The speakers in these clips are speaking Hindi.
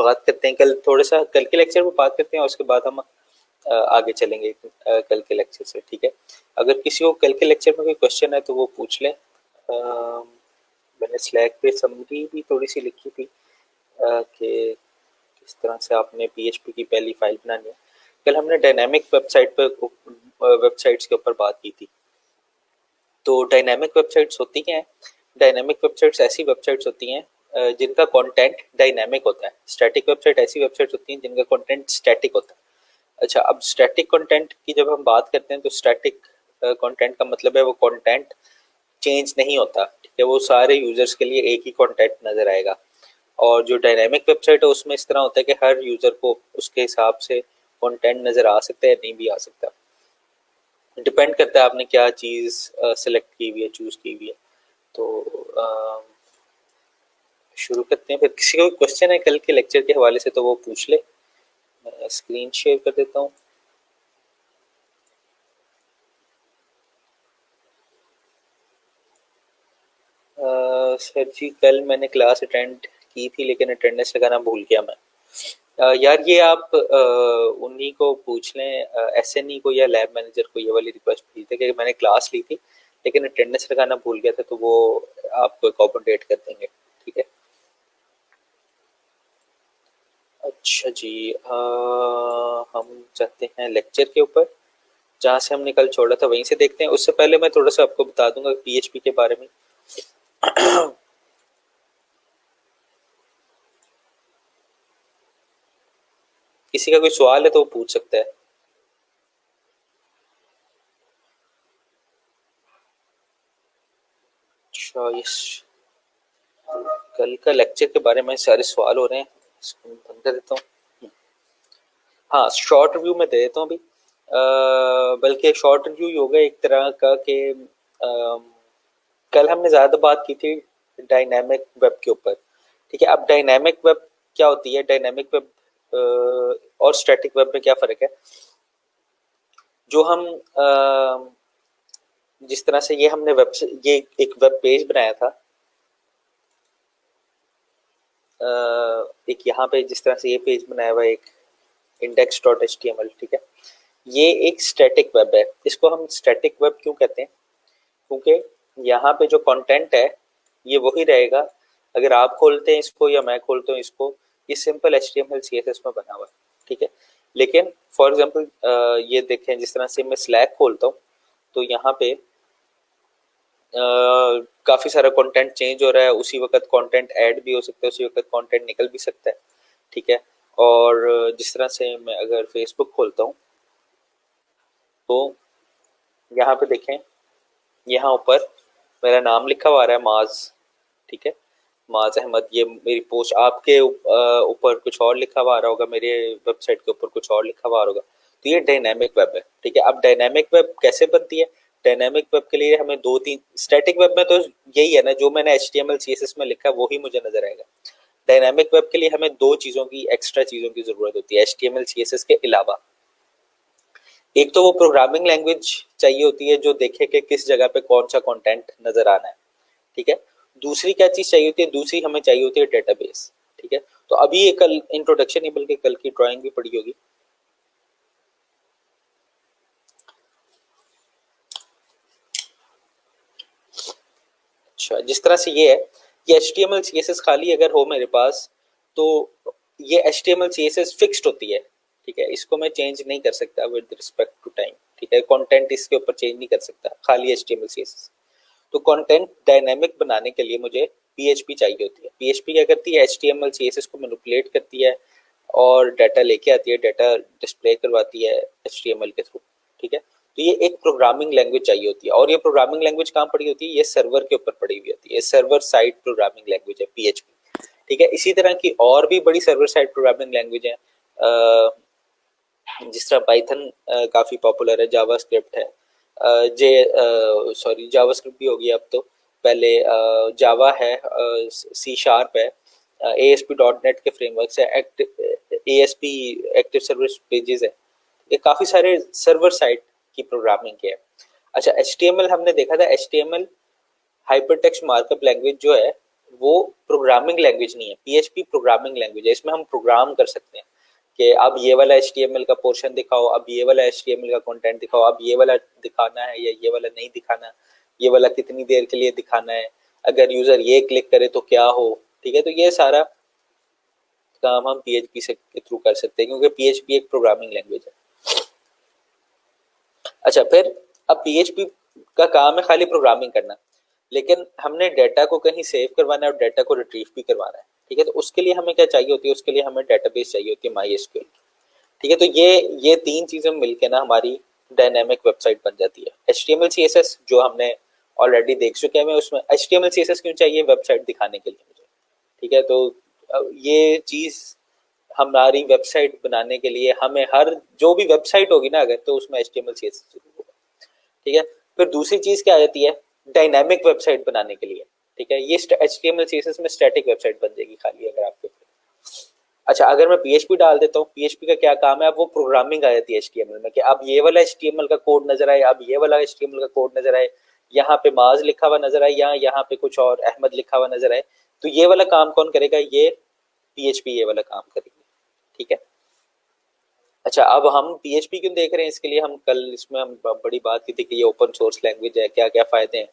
बात करते हैं कल, थोड़ा सा कल के लेक्चर में बात करते हैं और उसके बाद हम आगे चलेंगे कल के लेक्चर से, ठीक है। अगर किसी को कल के लेक्चर में कोई क्वेश्चन है तो वो पूछ ले। मैंने स्लैक पे समरी भी थोड़ी सी लिखी थी कि किस तरह से आपने पीएचपी की पहली फाइल बनानी है। कल हमने डायनामिक वेबसाइट्स के ऊपर बात की थी। तो डायनामिक वेबसाइट्स होती क्या है? डायनामिक वेबसाइट्स ऐसी वेबसाइट्स होती हैं जिनका कंटेंट डायनामिक होता है। स्टैटिक वेबसाइट ऐसी वेबसाइट्स होती हैं जिनका कंटेंट स्टैटिक होता है। अच्छा, अब स्टैटिक कंटेंट की जब हम बात करते हैं तो स्टैटिक कंटेंट का मतलब है वो कंटेंट चेंज नहीं होता, ठीक है। वो सारे यूजर्स के लिए एक ही कंटेंट नजर आएगा। और जो डायनामिक वेबसाइट है उसमें इस तरह होता है कि हर यूजर को उसके हिसाब से कंटेंट नजर आ सकता है, नहीं भी आ सकता। डिपेंड करता है आपने क्या चीज सेलेक्ट की हुई है, चूज की हुई है। तो शुरू करते हैं। फिर किसी को क्वेश्चन है कल के लेक्चर के हवाले से तो वो पूछ ले। मैं स्क्रीन शेयर कर देता हूँ। सर जी कल मैंने क्लास अटेंड की थी लेकिन अटेंडेंस लगाना भूल गया मैं। यार ये आप उन्हीं को पूछ लें, एसएनई को या लैब मैनेजर को, ये वाली रिक्वेस्ट भेज दें कि मैंने क्लास ली थी लेकिन अटेंडेंस लगाना भूल गया था, तो वो आपको अकोमोडेट कर देंगे, ठीक है। अच्छा जी, हम चाहते हैं लेक्चर के ऊपर जहाँ से हमने कल छोड़ा था वहीं से देखते हैं। उससे पहले मैं थोड़ा सा आपको बता दूंगा पीएचपी के बारे में। किसी का कोई सवाल है तो वो पूछ सकता है। अच्छा, यस, कल का लेक्चर के बारे में सारे सवाल हो रहे हैं, इसको मैं बंद कर देता हूँ। हाँ, शॉर्ट रिव्यू में दे देता हूँ अभी। बल्कि एक शॉर्ट रिव्यू ही होगा एक तरह का कि कल हमने ज़्यादा बात की थी डायनामिक वेब के ऊपर, ठीक है। अब डायनामिक वेब क्या होती है, डायनामिक वेब और स्टैटिक वेब में क्या फ़र्क है। जो हम जिस तरह से ये हमने ये एक वेब पेज बनाया था, एक यहाँ पे जिस तरह से ये पेज बनाया हुआ है एक index.html, ठीक है। ये एक स्टैटिक वेब है। इसको हम स्टैटिक वेब क्यों कहते हैं? क्योंकि यहाँ पे जो कंटेंट है ये वही रहेगा अगर आप खोलते हैं इसको या मैं खोलता हूँ इसको। ये सिंपल HTML CSS में बना हुआ है, ठीक है। लेकिन फॉर एग्जांपल ये देखें, जिस तरह से मैं स्लैक खोलता हूँ तो यहाँ पे काफी सारा कंटेंट चेंज हो रहा है, उसी वक्त कंटेंट ऐड भी हो सकता है, उसी वक्त कंटेंट निकल भी सकता है, ठीक है। और जिस तरह से मैं अगर फेसबुक खोलता हूँ तो यहाँ पे देखें, यहाँ ऊपर मेरा नाम लिखा हुआ आ रहा है माज, ठीक है, माज अहमद। ये मेरी पोस्ट, आपके ऊपर कुछ और लिखा हुआ आ रहा होगा, मेरे वेबसाइट के ऊपर कुछ और लिखा हुआ होगा। तो ये डायनामिक वेब है, ठीक है। अब डायनामिक वेब कैसे बनती है? डायनामिक वेब के लिए हमें दो तीन, स्टैटिक वेब में तो यही है ना, जो मैंने HTML CSS में लिखा है वही मुझे नजर आएगा। डायनामिक वेब के लिए हमें दो चीजों की, एक्स्ट्रा चीजों की जरूरत होती है HTML CSS के अलावा। एक तो वो प्रोग्रामिंग लैंग्वेज चाहिए होती है जो देखे कि किस जगह पे कौन सा कंटेंट नजर आना है, ठीक है। दूसरी क्या चीज चाहिए होती है? दूसरी हमें चाहिए होती है डेटाबेस, ठीक है। तो अभी ये कल इंट्रोडक्शन ही बल्कि कल की ड्राइंग भी पड़ी होगी। अच्छा, जिस तरह से ये है, ये HTML CSS खाली अगर हो मेरे पास तो ये HTML CSS फिक्स्ड होती है, ठीक है। इसको मैं चेंज नहीं कर सकता विद रिस्पेक्ट टू टाइम, ठीक है। कंटेंट इसके ऊपर चेंज नहीं कर सकता, खाली HTML CSS। तो कंटेंट डायनामिक बनाने के लिए मुझे PHP चाहिए होती है। PHP क्या करती है? HTML CSS को मैनिपुलेट करती है और डाटा लेके आती है, डाटा डिस्प्ले करवाती है HTML के थ्रू, ठीक है। तो ये एक प्रोग्रामिंग लैंग्वेज चाहिए होती है। और ये प्रोग्रामिंग लैंग्वेज कहाँ पड़ी होती है? ये सर्वर के ऊपर पड़ी हुई होती है। सर्वर साइड प्रोग्रामिंग लैंग्वेज है PHP, ठीक है। इसी तरह की और भी बड़ी सर्वर साइड प्रोग्रामिंग लैंग्वेज है, जिस तरह पाइथन काफी पॉपुलर है, जावास्क्रिप्ट है, जे सॉरी जावास्क्रिप्ट भी होगी अब तो, पहले जावा है, C# है, ASP.NET के फ्रेमवर्क है, ASP एक्टिव सर्विस पेजेस है। ये काफी सारे सर्वर साइड की प्रोग्रामिंग के है। अच्छा, HTML हमने देखा था, HTML हाइपरटेक्स्ट मार्कअप लैंग्वेज जो है वो प्रोग्रामिंग लैंग्वेज नहीं है। पीएचपी प्रोग्रामिंग लैंग्वेज है, इसमें हम प्रोग्राम कर सकते हैं कि अब ये वाला एचटीएमएल का पोर्शन दिखाओ, अब ये वाला एचटीएमएल का कंटेंट दिखाओ, अब ये वाला दिखाना है या ये वाला नहीं दिखाना, ये वाला कितनी देर के लिए दिखाना है, अगर यूजर ये क्लिक करे तो क्या हो। ठीक है, तो ये सारा काम हम पीएचपी से के थ्रू कर सकते हैं, क्योंकि पीएचपी एक प्रोग्रामिंग लैंग्वेज है। अच्छा, फिर अब पीएचपी का काम है खाली प्रोग्रामिंग करना, लेकिन हमने डेटा को कहीं सेव करवाना है और डेटा को रिट्रीव भी करवाना है। ठीक है, तो उसके लिए हमें क्या चाहिए होती है, उसके लिए हमें डेटाबेस चाहिए होती है MySQL। ठीक है, तो ये तीन चीजें मिलकर ना हमारी डायनेमिक वेबसाइट बन जाती है। HTML CSS जो हमने ऑलरेडी देख चुके हैं, उसमें HTML CSS क्यों चाहिए, वेबसाइट दिखाने के लिए मुझे। ठीक है, तो ये चीज हमारी वेबसाइट बनाने के लिए हमें हर जो भी वेबसाइट होगी ना अगर, तो उसमें HTML CSS जरूर होगा। ठीक है, फिर दूसरी चीज क्या आ जाती है, डायनामिक वेबसाइट बनाने के लिए। ठीक है, ये HTML CSS में स्टैटिक वेबसाइट बन जाएगी खाली अगर आपके। अच्छा, अगर मैं PHP डाल देता हूँ, PHP का क्या काम है, अब वो प्रोग्रामिंग आ जाती है HTML में कि अब ये वाला HTML का कोड नजर आए, अब ये वाला HTML का कोड नजर आए, यहाँ पे माज लिखा हुआ नजर आए, यहाँ पे कुछ और अहमद लिखा हुआ नजर आए, तो ये वाला काम कौन करेगा, ये PHP ये वाला काम करेगी। ठीक है, अच्छा, अब हम PHP क्यों देख रहे हैं, इसके लिए हम कल इसमें हम बड़ी बात की थी कि ये ओपन सोर्स लैंग्वेज है, क्या क्या फायदे हैं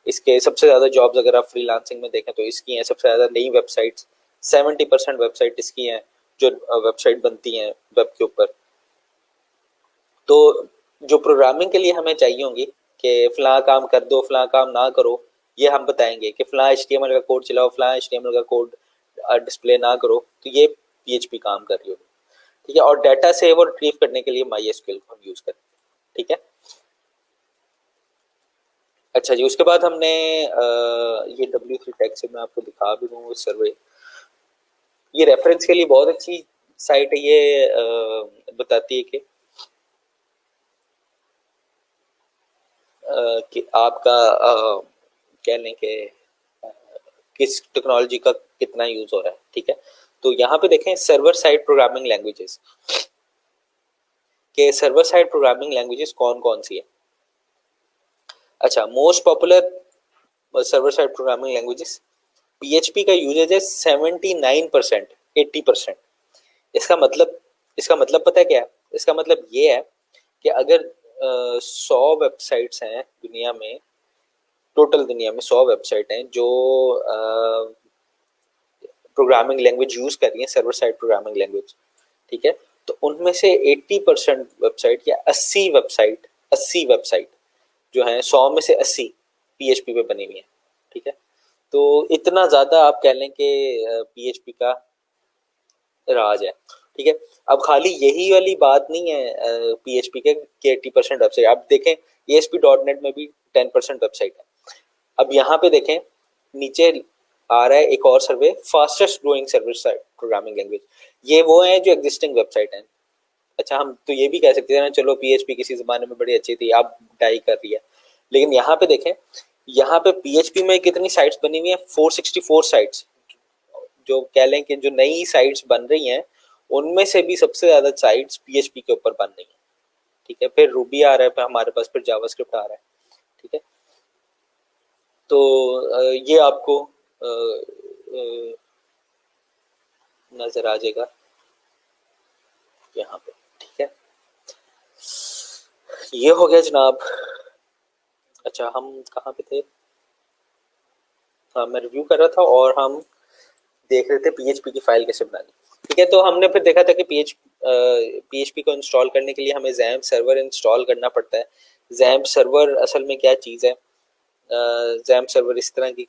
इसके। सबसे ज्यादा जॉब्स अगर आप फ्रीलांसिंग में देखें तो इसकी हैं, सबसे ज्यादा नई वेबसाइट्स 70% वेबसाइट इसकी हैं जो वेबसाइट बनती हैं वेब के ऊपर। तो जो प्रोग्रामिंग के लिए हमें चाहिए होंगी कि फलां काम कर दो, फलां काम ना करो, ये हम बताएंगे कि फलां HTML का कोड चलाओ, फलां HTML का कोड डिस्प्ले ना करो, तो ये PHP काम कर रही होगी। ठीक है, और डाटा सेव और रिट्रीव करने के लिए MySQL को हम यूज करते हैं। ठीक है, अच्छा जी, उसके बाद हमने ये W3 टैग से मैं आपको दिखा भी दूँ सर्वे, ये रेफरेंस के लिए बहुत अच्छी साइट है। ये बताती है कि आपका कह लें कि किस टेक्नोलॉजी का कितना यूज हो रहा है। ठीक है, तो यहाँ पे देखें सर्वर साइड प्रोग्रामिंग लैंग्वेजेस के, सर्वर साइड प्रोग्रामिंग लैंग्वेजेस कौन कौन सी है। अच्छा, most popular server side programming languages, PHP का यूजेज है 79%, 80%। इसका मतलब पता है क्या है, इसका मतलब ये है कि अगर 100 वेबसाइट्स हैं दुनिया में, टोटल दुनिया में 100 वेबसाइट हैं जो प्रोग्रामिंग लैंग्वेज यूज कर रही है, सर्वर साइड प्रोग्रामिंग लैंग्वेज। ठीक है, तो उनमें से 80% वेबसाइट या 80 वेबसाइट जो है, 100 में से 80 PHP पे बनी हुई है। ठीक है, तो इतना ज्यादा आप कह लें कि PHP का राज है। ठीक है, अब खाली यही वाली बात नहीं है PHP के 80% वेबसाइट, आप देखें ASP.NET में भी 10% वेबसाइट है। अब यहाँ पे देखें नीचे आ रहा है एक और survey, fastest growing server side programming language, ये वो है जो एग्जिस्टिंग वेबसाइट है। अच्छा, हम तो ये भी कह सकते हैं ना, चलो PHP किसी जमाने में बड़ी अच्छी थी, अब डाई कर रही है, लेकिन यहाँ पे देखें, यहाँ पे PHP में कितनी साइट्स बनी हुई है, 464 साइट्स, जो कह लें कि जो नई साइट्स बन रही हैं उनमें से भी सबसे ज्यादा साइट्स PHP के ऊपर बन रही हैं। ठीक है, फिर रूबी आ रहा है, फिर हमारे पास फिर जावास्क्रिप्ट आ रहा है। ठीक है, तो ये आपको नजर आ जाएगा यहाँ पे। ठीक है, ये हो गया जनाब। अच्छा, हम कहाँ पे थे, हाँ मैं रिव्यू कर रहा था और हम देख रहे थे PHP की फाइल कैसे बनानी। ठीक है, तो हमने फिर देखा था कि PHP को इंस्टॉल करने के लिए हमें XAMPP सर्वर इंस्टॉल करना पड़ता है। XAMPP सर्वर असल में क्या चीज़ है, XAMPP सर्वर इस तरह की,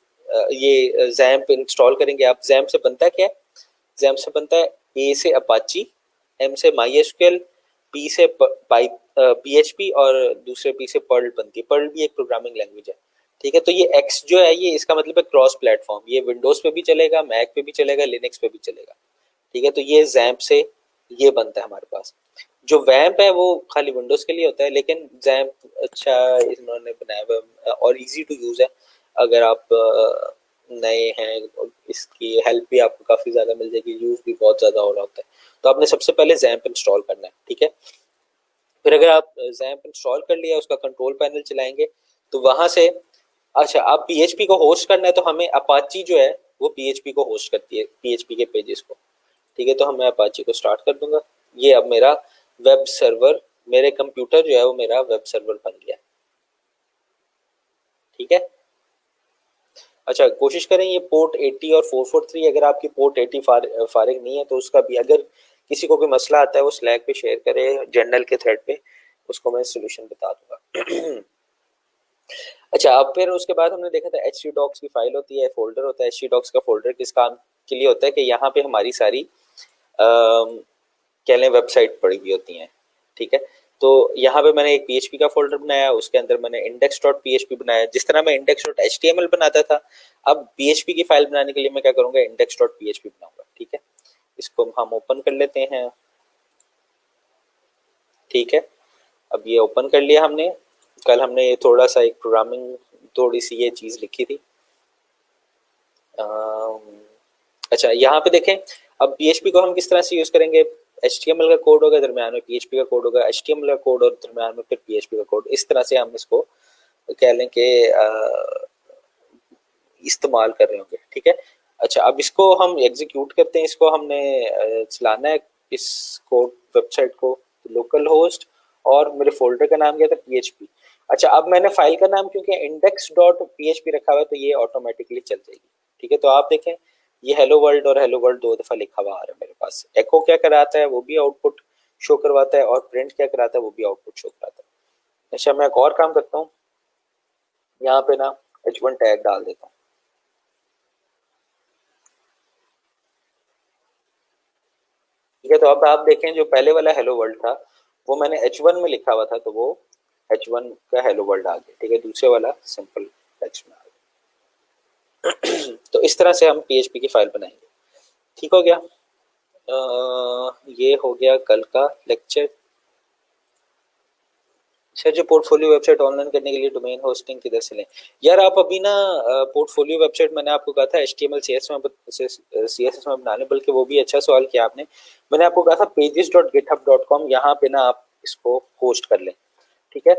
ये XAMPP इंस्टॉल करेंगे आप, XAMPP से बनता है क्या है, XAMPP से बनता है A से अपाची, M से MySQL, P से PHP और दूसरे P से पर्ल बनती है। पर्ल भी एक प्रोग्रामिंग लैंग्वेज है। ठीक है, तो ये X जो है, ये इसका मतलब है क्रॉस प्लेटफॉर्म, ये विंडोज पे भी चलेगा, मैक पे भी चलेगा, लिनक्स पे भी चलेगा। ठीक है, तो ये XAMPP से ये बनता है हमारे पास। जो वैम्प है वो खाली विंडोज के लिए होता है, लेकिन XAMPP अच्छा इन्होंने बनाया हुआ और इजी टू यूज है। अगर आप नए हैं, इसकी हेल्प भी आपको काफी ज्यादा मिल जाएगी, यूज भी बहुत ज्यादा हो रहा होता है। तो आपने सबसे पहले XAMPP इंस्टॉल करना है। ठीक है, फिर अगर आप XAMPP इंस्टॉल कर लिया, उसका कंट्रोल पैनल चलाएंगे तो वहां से, अच्छा आप PHP को होस्ट करना है तो हमें अपाची जो है वो पीएचपी को होस्ट करती है, पीएचपी के पेजेस को। ठीक है, तो मैं अपाचे को स्टार्ट कर दूंगा। ये अब मेरा वेब सर्वर, मेरे कंप्यूटर जो है वो मेरा वेब सर्वर बन गया। ठीक है, अच्छा कोशिश करें ये पोर्ट 80 और 443, अगर आपकी पोर्ट 80 फारिग नहीं है तो उसका भी, अगर किसी को भी मसला आता है वो स्लैक पे शेयर करे जर्नल के थ्रेड पे, उसको मैं सोल्यूशन बता दूंगा। अच्छा, अब फिर उसके बाद हमने देखा था एच डॉक्स की फाइल होती है, फोल्डर होता है। एच डॉक्स का फोल्डर किस काम के लिए होता है कि यहाँ पे हमारी सारी कह लें वेबसाइट पड़ी हुई होती हैं। ठीक है, तो यहाँ पे मैंने एक पीएचपी का फोल्डर बनाया, उसके अंदर मैंने इंडेक्स डॉट पीएचपी बनाया, जिस तरह मैं इंडेक्स डॉट एचटीएमएल बनाता था। अब पीएचपी की फाइल बनाने के लिए मैं क्या करूंगा, इंडेक्स डॉट पीएचपी बनाऊंगा। ठीक है, इसको हम ओपन कर लेते हैं। ठीक है, अब ये ओपन कर लिया हमने। कल हमने ये थोड़ा सा एक प्रोग्रामिंग, थोड़ी सी ये चीज लिखी थी। अच्छा, यहाँ पे देखें, अब पीएचपी को हम किस तरह से यूज करेंगे। एचटीएमएल का कोड होगा, दरम्यान में पीएचपी का कोड होगा, एचटीएमएल का कोड और दरम्यान में फिर पीएचपी का कोड। इस तरह से हम इसको कह लें कि इस्तेमाल कर रहे होंगे। ठीक है, अच्छा अब इसको हम एग्जीक्यूट करते हैं। इसको हमने चलाना है इस कोड वेबसाइट को, लोकल होस्ट, और मेरे फोल्डर का नाम क्या था, पीएचपी। अच्छा, अब मैंने फाइल का नाम क्योंकि इंडेक्स डॉट पीएचपी रखा हुआ है तो ये ऑटोमेटिकली चल जाएगी। ठीक है, तो आप देखें ये हेलो वर्ल्ड और हेलो वर्ल्ड दो दफा लिखा हुआ आ रहा है मेरे पास। एको क्या कराता है, वो भी आउटपुट शो करवाता है, और प्रिंट क्या कराता है, वो भी आउटपुट शो कराता है। अच्छा, मैं एक और काम करता हूँ, यहाँ पे ना H1 टैग डाल देता हूँ। ठीक है, तो अब आप देखें जो पहले वाला हेलो वर्ल्ड था वो मैंने H1 में लिखा हुआ था, तो वो H1 का हेलो वर्ल्ड आ गया। ठीक है, दूसरे वाला सिंपल टेक्स्ट में आ गया। तो इस तरह से हम पीएचपी की फाइल बनाएंगे। ठीक हो गया। ये हो गया कल का लेक्चर। सर, जो पोर्टफोलियो वेबसाइट ऑनलाइन करने के लिए डोमेन होस्टिंग किधर से लें। यार आप अभी ना पोर्टफोलियो वेबसाइट मैंने आपको कहा था HTML CSS में बना लें, बल्कि वो भी अच्छा सवाल किया आपने। मैंने आपको कहा था pages.github.com, यहाँ पे ना आप इसको होस्ट कर लें। ठीक है,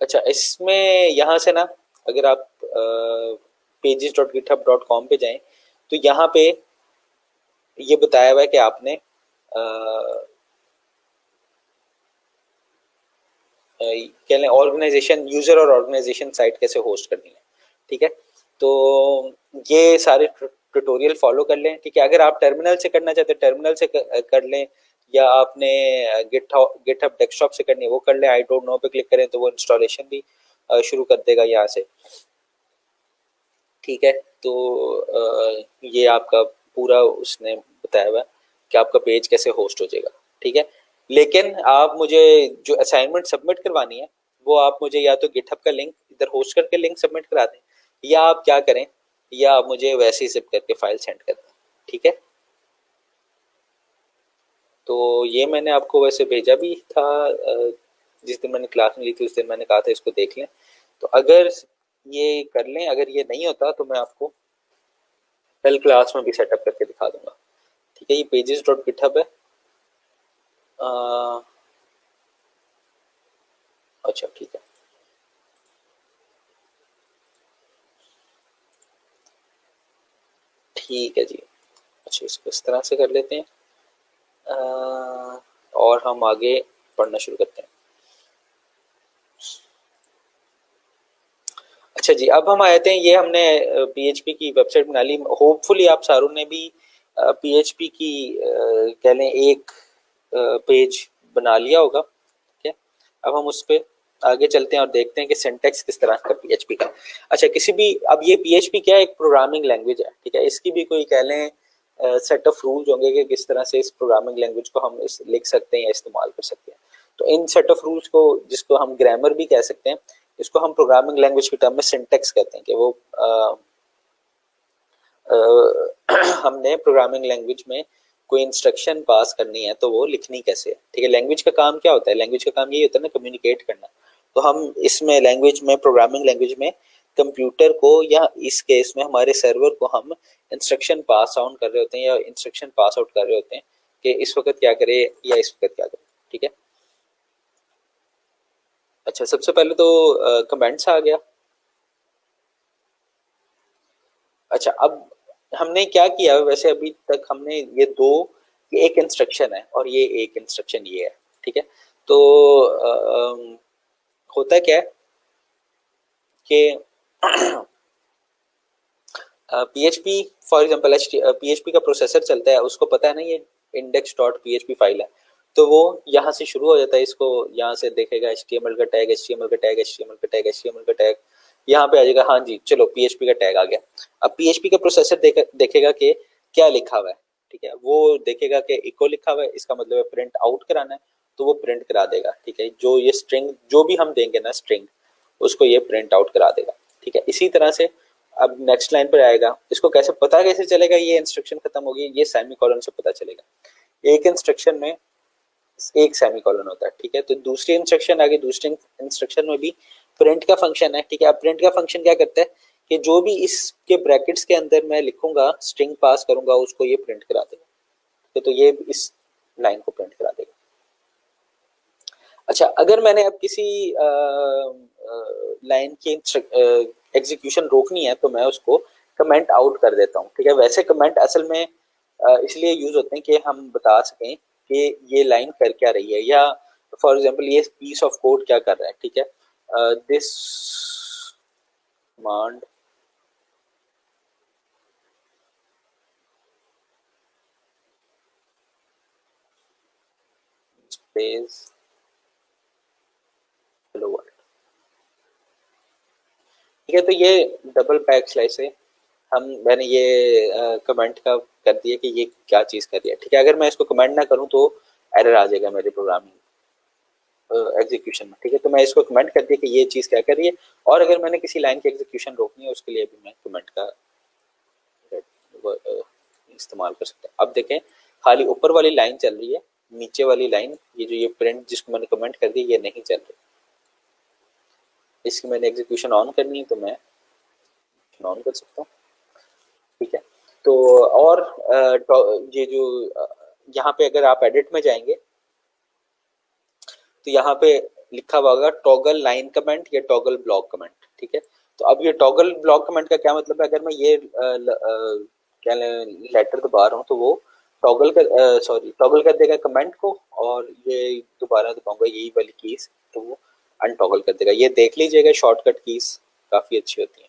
अच्छा इसमें यहाँ से ना अगर आप pages.github.com पे जाएं तो यहाँ पे ये बताया हुआ है कि आपने कह लें ऑर्गेनाइजेशन, यूजर और ऑर्गेनाइजेशन साइट कैसे होस्ट करनी है। ठीक है, तो ये सारे ट्यूटोरियल फॉलो कर लें। ठीक है, अगर आप टर्मिनल से करना चाहते हैं टर्मिनल से कर लें, या आपने गिटहब डेस्कटॉप से करनी है वो कर लें। आई डोंट नो पे क्लिक करें तो वो इंस्टॉलेशन भी शुरू कर देगा यहाँ से। ठीक है, तो ये आपका पूरा उसने बताया हुआ है कि आपका पेज कैसे होस्ट हो जाएगा। ठीक है, लेकिन आप मुझे जो असाइनमेंट सबमिट करवानी है वो आप मुझे या तो गिटहब का लिंक इधर होस्ट करके लिंक सबमिट करा दें, या आप क्या करें, या आप मुझे वैसे ही जिप करके फाइल सेंड कर दें। ठीक है, तो ये मैंने आपको वैसे भेजा भी था जिस दिन मैंने क्लास में ली थी, उस दिन मैंने कहा था इसको देख लें। तो अगर ये कर लें, अगर ये नहीं होता तो मैं आपको कल क्लास में भी सेटअप करके दिखा दूंगा। ठीक है, ये पेजेस डॉट गिटहब है। अच्छा ठीक है, ठीक है जी। अच्छा, इसको इस तरह से कर लेते हैं और हम आगे पढ़ना शुरू करते हैं। अच्छा जी, अब हम आए थे, ये हमने पीएचपी की वेबसाइट बना ली। होपफुली आप सारों ने भी पीएचपी की कह लें एक पेज बना लिया होगा। ठीक है, अब हम उस पर आगे चलते हैं और देखते हैं कि सिंटेक्स किस तरह का पीएचपी का। अच्छा, किसी भी, अब ये पीएचपी क्या है, एक प्रोग्रामिंग लैंग्वेज है। ठीक है, इसकी भी कोई कह लें सेट ऑफ रूल्स होंगे कि किस तरह से इस प्रोग्रामिंग लैंग्वेज को हम लिख सकते हैं या इस्तेमाल कर सकते हैं। तो इन सेट ऑफ रूल्स को, जिसको हम ग्रामर भी कह सकते हैं, इसको हम प्रोग्रामिंग लैंग्वेज के टर्म में सिंटेक्स कहते हैं कि वो हमने प्रोग्रामिंग लैंग्वेज में कोई इंस्ट्रक्शन पास करनी है तो वो लिखनी कैसे है। ठीक है, लैंग्वेज का काम क्या होता है, लैंग्वेज का काम यही होता है ना, कम्युनिकेट करना। तो हम इसमें लैंग्वेज में, प्रोग्रामिंग लैंग्वेज में कंप्यूटर को, या इस केस में हमारे सर्वर को हम इंस्ट्रक्शन पास ऑन कर रहे होते हैं या इंस्ट्रक्शन पास आउट कर रहे होते हैं कि इस वक्त क्या करे या इस वक्त क्या करे। ठीक है, अच्छा सबसे पहले तो कमेंट्स आ गया। अच्छा, अब हमने क्या किया वैसे, अभी तक हमने ये दो, ये एक इंस्ट्रक्शन है और ये एक इंस्ट्रक्शन ये है, ठीक है। तो होता क्या है कि पीएचपी फॉर एग्जांपल, पीएचपी का प्रोसेसर चलता है, उसको पता है ना ये इंडेक्स डॉट पीएचपी फाइल है, तो वो यहाँ से शुरू हो जाता है, इसको यहाँ से देखेगा एचटीएमएल का टैग, एचटीएमएल का टैग, एचटीएमएल का टैग, एचटीएमएल का टैग, यहाँ पे आ जाएगा, हाँ जी चलो पीएचपी का टैग आ गया। अब पीएचपी का प्रोसेसर देखेगा कि क्या लिखा हुआ है, ठीक है, वो देखेगा कि इको लिखा हुआ है, इसका मतलब है प्रिंट आउट कराना है, तो वो प्रिंट करा देगा, ठीक है, जो ये स्ट्रिंग जो भी हम देंगे ना स्ट्रिंग, उसको ये प्रिंट आउट करा देगा, ठीक है। इसी तरह से अब नेक्स्ट लाइन पर आएगा, इसको कैसे पता कैसे चलेगा ये इंस्ट्रक्शन खत्म हो गई, ये सेमी कॉलन से पता चलेगा। एक इंस्ट्रक्शन में एक सेमी कॉलन होता है, ठीक है। तो दूसरी इंस्ट्रक्शन आगे, दूसरी इंस्ट्रक्शन में भी प्रिंट का फंक्शन है, ठीक है। अब प्रिंट का फंक्शन क्या करता है कि जो भी इसके ब्रैकेट्स के अंदर मैं लिखूंगा, स्ट्रिंग पास करूंगा, उसको ये प्रिंट करा देगा, तो ये इस लाइन को प्रिंट करा देगा। अच्छा, अगर मैंने अब किसी लाइन की एग्जीक्यूशन रोकनी है तो मैं उसको कमेंट आउट कर देता हूँ, ठीक है। वैसे कमेंट असल में इसलिए यूज होते हैं कि हम बता सकें कि ये लाइन कर क्या रही है, या फॉर एग्जांपल ये पीस ऑफ कोड क्या कर रहा है, ठीक है। This command space hello world, ठीक है। तो ये डबल बैक स्लैश है, मैंने ये कमेंट का कर दिया कि ये क्या चीज कर रही है, ठीक है। अगर मैं इसको कमेंट ना करूं तो एरर आ जाएगा मेरे प्रोग्रामिंग एग्जीक्यूशन में, ठीक है। तो मैं इसको कमेंट कर दिया कि ये चीज क्या कर रही है, और अगर मैंने किसी लाइन की एग्जीक्यूशन रोकनी है उसके लिए भी मैं कमेंट का इस्तेमाल कर सकता हूँ। अब देखें, खाली ऊपर वाली लाइन चल रही है, नीचे वाली लाइन ये जो ये प्रिंट जिसको मैंने कमेंट कर दिया ये नहीं चल रही। इसकी मैंने एग्जीक्यूशन ऑन करनी है तो मैं ऑन कर सकता हूँ, ठीक है। तो और ये जो यहाँ पे अगर आप एडिट में जाएंगे तो यहाँ पे लिखा हुआ होगा टॉगल लाइन कमेंट या टॉगल ब्लॉक कमेंट, ठीक है। तो अब ये टॉगल ब्लॉक कमेंट का क्या मतलब है, अगर मैं ये क्या लेटर दबा रहा हूँ तो वो टॉगल कर देगा कमेंट को, और ये दोबारा दबाऊंगा यही वाली कीज तो वो अनटॉगल कर देगा। ये देख लीजिएगा, शॉर्टकट कीज काफी अच्छी होती है।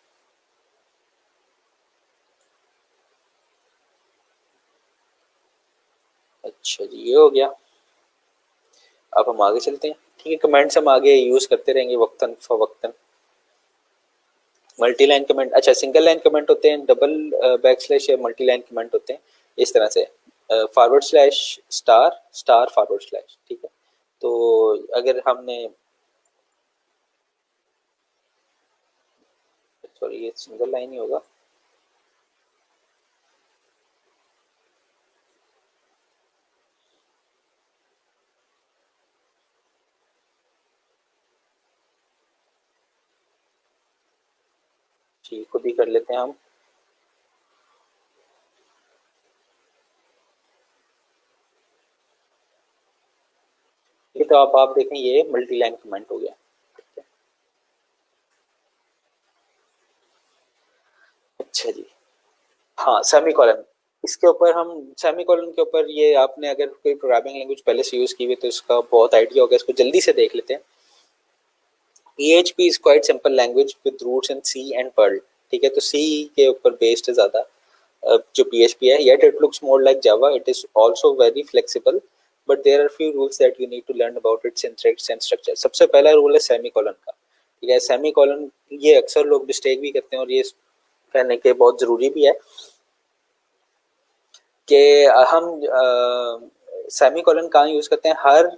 अच्छा जी, ये हो गया। अब हम आगे चलते हैं, ठीक है। कमेंट्स हम आगे यूज करते रहेंगे वक्तन फवक्तन। मल्टी लाइन कमेंट, अच्छा सिंगल लाइन कमेंट होते हैं, डबल बैक स्लैश या मल्टी लाइन कमेंट होते हैं इस तरह से, forward slash star star forward slash, ठीक है। तो अगर हमने, सॉरी ये सिंगल लाइन ही होगा, जी खुद ही कर लेते हैं हम। ये तो आप देखें ये मल्टी लाइन कमेंट हो गया, ठीक है। अच्छा जी, हाँ सेमी कॉलन, इसके ऊपर हम सेमी कॉलन के ऊपर, ये आपने अगर कोई प्रोग्रामिंग लैंग्वेज पहले से यूज की हुई तो इसका बहुत आइडिया होगा, इसको जल्दी से देख लेते हैं। PHP is quite simple language with roots in C and Perl, ठीक है। तो C के ऊपर बेस्ड है ज्यादा जो PHP है, yet it looks more like Java. It is also very flexible, but there are few rules that you need to learn about its syntax and structure. सबसे पहला रूल है सेमी कॉलन का, ठीक है। सेमी कॉलन ये अक्सर लोग मिस्टेक भी करते हैं, और ये कहने के बहुत जरूरी भी है कि हम सेमी कॉलन कहाँ यूज करते हैं, हर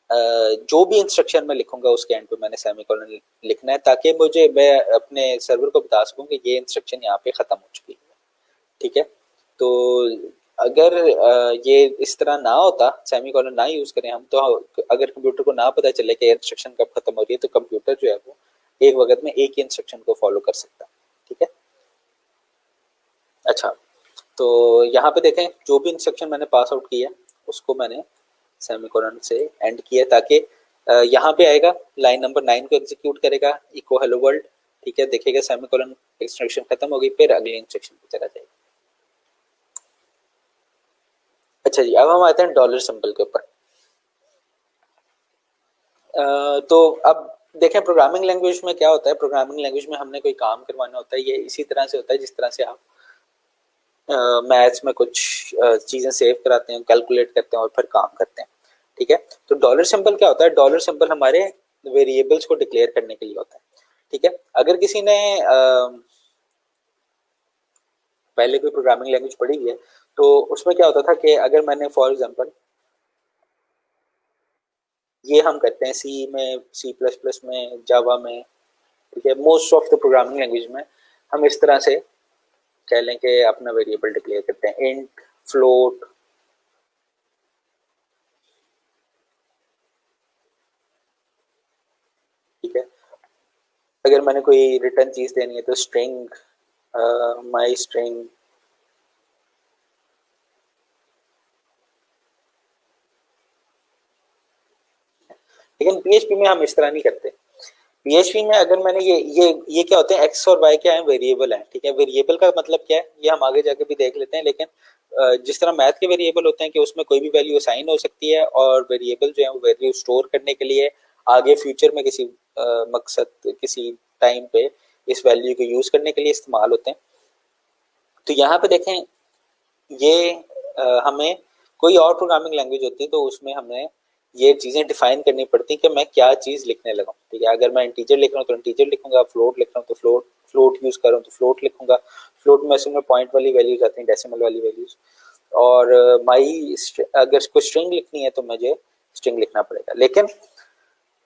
जो भी इंस्ट्रक्शन मैं लिखूंगा उसके एंड पे मैंने सेमीकोलन लिखना है, ताकि मुझे मैं अपने सर्वर को बता सकूं कि ये इंस्ट्रक्शन यहाँ पे खत्म हो चुकी है, ठीक है। तो अगर ये इस तरह ना होता, सेमीकोलन ना यूज करें हम, तो अगर कंप्यूटर को ना पता चले कि इंस्ट्रक्शन कब खत्म हो रही है, तो कंप्यूटर जो है वो एक वक्त में एक ही इंस्ट्रक्शन को फॉलो कर सकता है, ठीक है। अच्छा, तो यहाँ पे देखें जो भी इंस्ट्रक्शन मैंने पास आउट किया उसको मैंने सेमीकोलन से एंड किया, ताकि यहाँ पे आएगा लाइन नंबर 9 को एग्जीक्यूट करेगा, इको हेलो वर्ल्ड, ठीक है, देखिएगा सेमीकोलन इंस्ट्रक्शन खत्म हो गई, फिर अगले इंस्ट्रक्शन पे चला जाएगा। अच्छा जी, अब हम आते हैं डॉलर सिंबल के ऊपर। तो अब देखें प्रोग्रामिंग लैंग्वेज में क्या होता है। प्रोग्रामिंग लैंग्वेज में हमने कोई काम करवाना होता है, ये इसी तरह से होता है जिस तरह से आप मैथ्स में कुछ चीजें सेव कराते हैं, कैलकुलेट करते हैं और फिर काम करते हैं। ठीक है, तो डॉलर सिंबल क्या होता है? डॉलर सिंबल हमारे वेरिएबल्स को डिक्लेयर करने के लिए होता है। ठीक है, अगर किसी ने पहले कोई प्रोग्रामिंग लैंग्वेज पढ़ी हुई है तो उसमें क्या होता था कि अगर मैंने फॉर एग्जांपल ये हम करते हैं सी में, सी प्लस प्लस में, जावा में, ठीक है, most of the programming language में हम इस तरह से कह लें कि अपना वेरिएबल डिक्लेयर करते हैं, इंट, फ्लोट। ठीक है, अगर मैंने कोई रिटर्न चीज देनी है तो स्ट्रिंग, माई स्ट्रिंग। लेकिन पीएचपी में हम इस तरह नहीं करते। पीएचपी में अगर मैंने ये क्या होते हैं, एक्स और वाई क्या है, वेरिएबल है। ठीक है, वेरिएबल का मतलब क्या है ये हम आगे जाके भी देख लेते हैं, लेकिन जिस तरह मैथ के वेरिएबल होते हैं कि उसमें कोई भी वैल्यू असाइन हो सकती है, और वेरिएबल जो है वो वैल्यू स्टोर करने के लिए आगे फ्यूचर में किसी मकसद, किसी टाइम पे इस वैल्यू को यूज करने के लिए इस्तेमाल होते हैं। तो यहाँ पे देखें ये हमें कोई और प्रोग्रामिंग लैंग्वेज होती है तो उसमें हमें ये चीजें डिफाइन करनी पड़ती है कि मैं क्या चीज लिखने लगा हूँ। ठीक है, अगर मैं इंटीजर लिख रहा हूँ तो इंटीजर लिखूंगा, फ्लोट लिख रहा हूँ तो फ्लोट यूज कर रहा हूँ तो फ्लोट लिखूंगा। फ्लोट में असल में पॉइंट वाली वैल्यूज आती हैं, डेसिमल वाली वैल्यूज। और माई अगर कोई स्ट्रिंग लिखनी है तो मुझे स्ट्रिंग लिखना पड़ेगा। लेकिन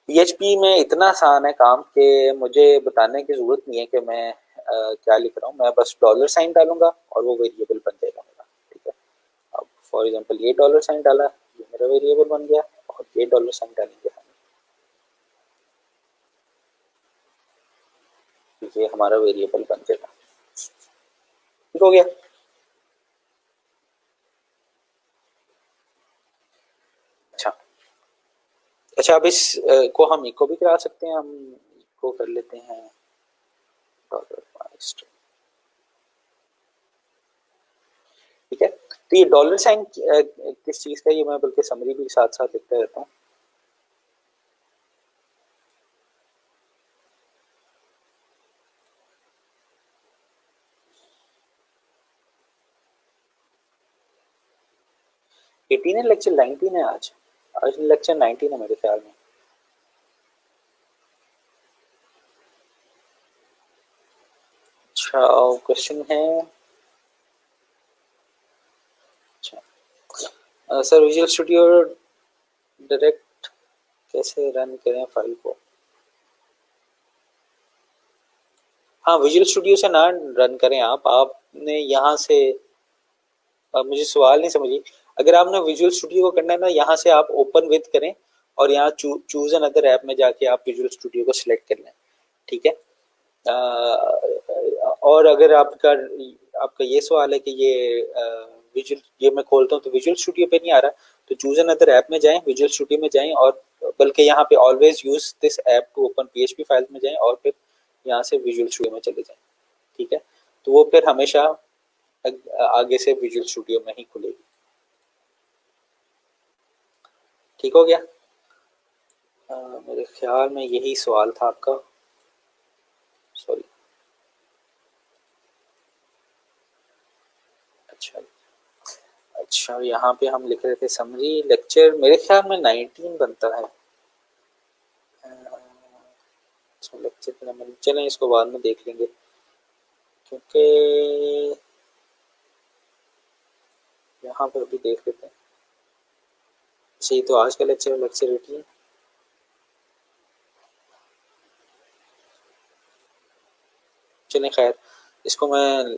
पीएचपी में इतना आसान है काम कि मुझे बताने की जरूरत नहीं है कि मैं क्या लिख रहा हूँ, मैं बस डॉलर साइन डालूंगा और वो वेरिएबल बन जाएगा मेरा। ठीक है, अब फॉर एग्जांपल ये डॉलर साइन डाला, ये मेरा वेरिएबल बन गया, और ये डॉलर साइन डालेंगे हम, तो ये हमारा वेरिएबल बन जाएगा। ठीक हो गया। अच्छा, अच्छा, अब इस को हम इको भी करा सकते हैं। हम इको कर लेते हैं डॉलर माइनस। ठीक है, तो ये डॉलर साइन किस चीज का, ये मैं बल्कि समरी भी साथ साथ लिखता रहता हूँ। एटीन है, लेक्चर 19 है आज। आज लेक्चर 19 है मेरे ख्याल में। अच्छा, क्वेश्चन है। अच्छा सर, विजुअल स्टूडियो डायरेक्ट कैसे रन करें फाइल को? हाँ, विजुअल स्टूडियो से ना रन करें आप, आपने यहाँ से मुझे सवाल नहीं समझी। अगर आपने विजुअल स्टूडियो को करना है ना, यहाँ से आप ओपन विद करें और यहाँ चूज अनदर ऐप में जाके आप विजुअल स्टूडियो को सिलेक्ट कर लें। ठीक है, और अगर आपका आपका ये सवाल है कि ये विजुअल, ये मैं खोलता हूँ तो विजुअल स्टूडियो पे नहीं आ रहा, तो चूज अनदर ऐप में जाएं, विजुअल स्टूडियो में जाएं, और बल्कि यहाँ पे always use this app to open PHP file में जाएं और फिर यहाँ से विजुअल स्टूडियो में चले जाएं। ठीक है, तो वो फिर हमेशा आगे से विजुअल स्टूडियो में ही खुलेगी। ठीक हो गया। मेरे ख्याल में यही सवाल था आपका। सॉरी। अच्छा, अच्छा, यहाँ पे हम लिख रहे थे समरी लेक्चर, मेरे ख्याल में 19 बनता है। अच्छा, लेक्चर का नंबर चलें, इसको बाद में देख लेंगे, क्योंकि यहाँ पर अभी देख लेते हैं। सही, तो आज का लेक्चर लेक्चर 18। चलें खैर, इसको मैं